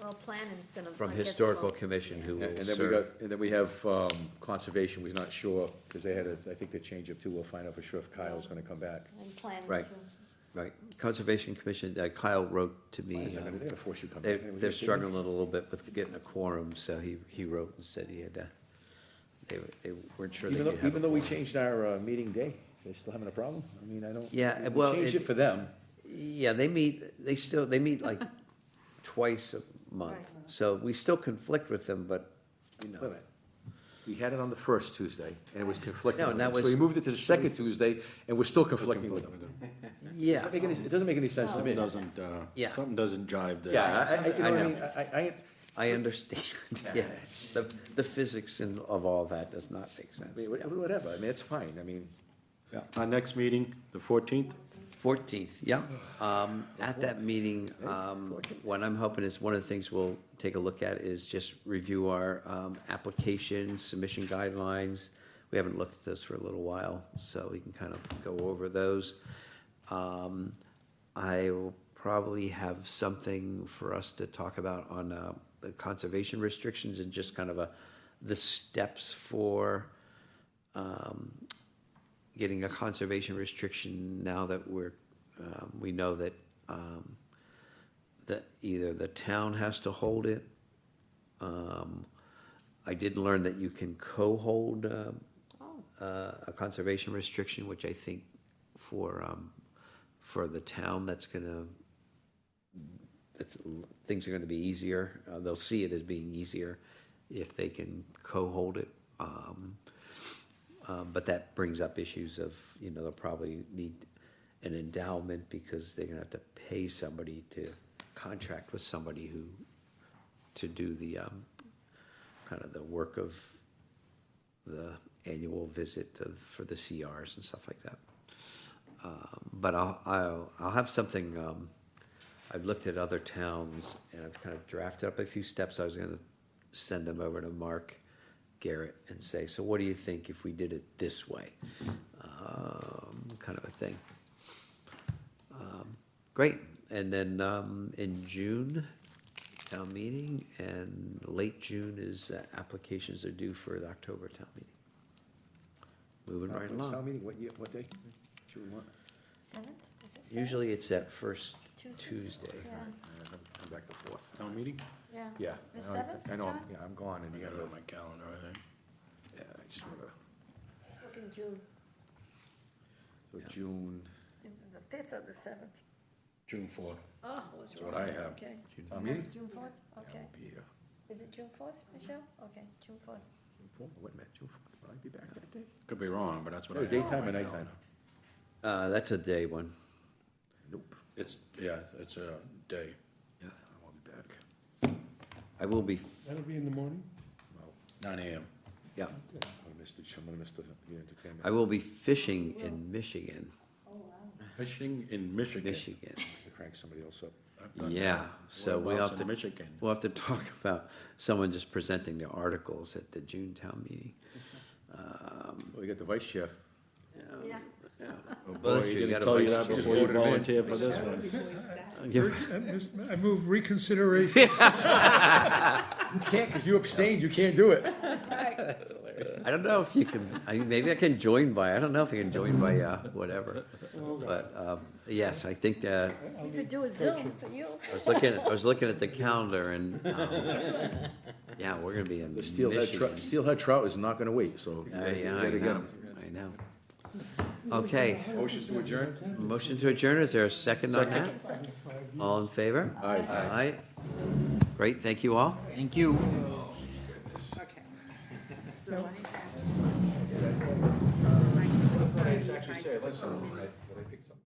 Well, planning's gonna. from I guess, Historical will- Commission who will And then we serve. got, and then we have, conservation, we're not sure, because they had I think they changed it too, we'll find out for sure if Kyle's gonna come back. And planning. Right. too. Right, Conservation Commission, Kyle wrote to me, They're gonna force you to come they're, back. they're struggling a little bit with getting a quorum, so he wrote and said he had, they weren't sure they Even could though, have. even though we changed our, meeting day, they still having a problem? I mean, I don't. Yeah, we well, changed it for them. Yeah, they meet like twice a month, Right. so we still conflict with them, but, you Wait a know. minute. We had it on the first Tuesday, and it was conflicting. No, with that them. So was- we moved it to the second Tuesday, and we're still conflicting with them. Yeah, It doesn't make any sense to me. Yeah. Something doesn't jive there. Yeah, you know I what I know. mean? I understand, yes, the physics of all that does not make I sense. mean, whatever, I mean, it's fine, I mean, Our next meeting, the 14th? 14th, yeah. At that meeting, what I'm hoping is, one of the things we'll take a look at is just review our application submission guidelines. we haven't looked at this for a little while, so we can kind of go over those. I will probably have something for us to talk about on the conservation restrictions and just kind of the steps for getting a conservation restriction now that we know that that either the town has to hold it. I did learn that you can co-hold a conservation restriction, which I think for the town, things are gonna be easier. They'll see it as being easier if they can co-hold it. But that brings up issues of, they'll probably need an endowment because they're gonna have to pay somebody to contract with somebody to do the, kind of the work of the annual visit for the CRs and stuff like that. But I'll have something, I've looked at other towns and I've kind of drafted up a few steps. I was gonna send them over to Mark Garrett and say, so what do you think if we did it this way? Kind of a thing. Great, and then in June, town meeting, and late June is applications are due for the October town meeting. Moving right Town along. meeting, what day? June what? Usually it's that first Tuesday. Come back the fourth. Town meeting? Yeah. Yeah. The I know- 7th, I know, John? yeah, I'm gone, and I you gotta gotta, look at my calendar, I think. yeah, I just wanna, Just look in June, so June, it's the 5th or the 7th. June 4th. Oh, what's That's what I have. Okay. town meeting? June 4th, okay. Be here. Is it June 4th, Michelle? Okay, June 4th. Wait a minute, June fourth, will I be back that day? Could be wrong, but that's what I Oh, have. on daytime my or nighttime? calendar. That's a day one. Nope, It's a day. I won't be back. I will be, That'll be in the morning? Well, 9 AM. yeah, I'm gonna miss the entertainment. I will be fishing in Michigan, Fishing in Michigan. Michigan. To crank somebody else up. I've done Yeah, that. so we'll Whereabouts have in to, Michigan. we'll have to talk about someone just presenting the articles at the June town meeting. Well, you got the vice chair. Yeah. Oh, Well, boy, that's you true, you gotta got a tell you vice that chair. before you Voted him in. volunteer for this one. I move reconsideration. You can't, because you abstained, you can't do it. I don't know if you can, maybe I can join by, I don't know if I can join by, whatever. But, yes, I think, We could do a Zoom for you. I was looking at the calendar and, yeah, we're gonna be in The Michigan. steelhead trout is not gonna wait, so you Yeah, gotta- you I gotta get know, 'em. I know. Okay, Motions to adjourn? motion to adjourn, is there a second on that? All in favor? Aye. Aye. Great, thank you all. Thank you. Okay. So It's actually said, listen, when I picked something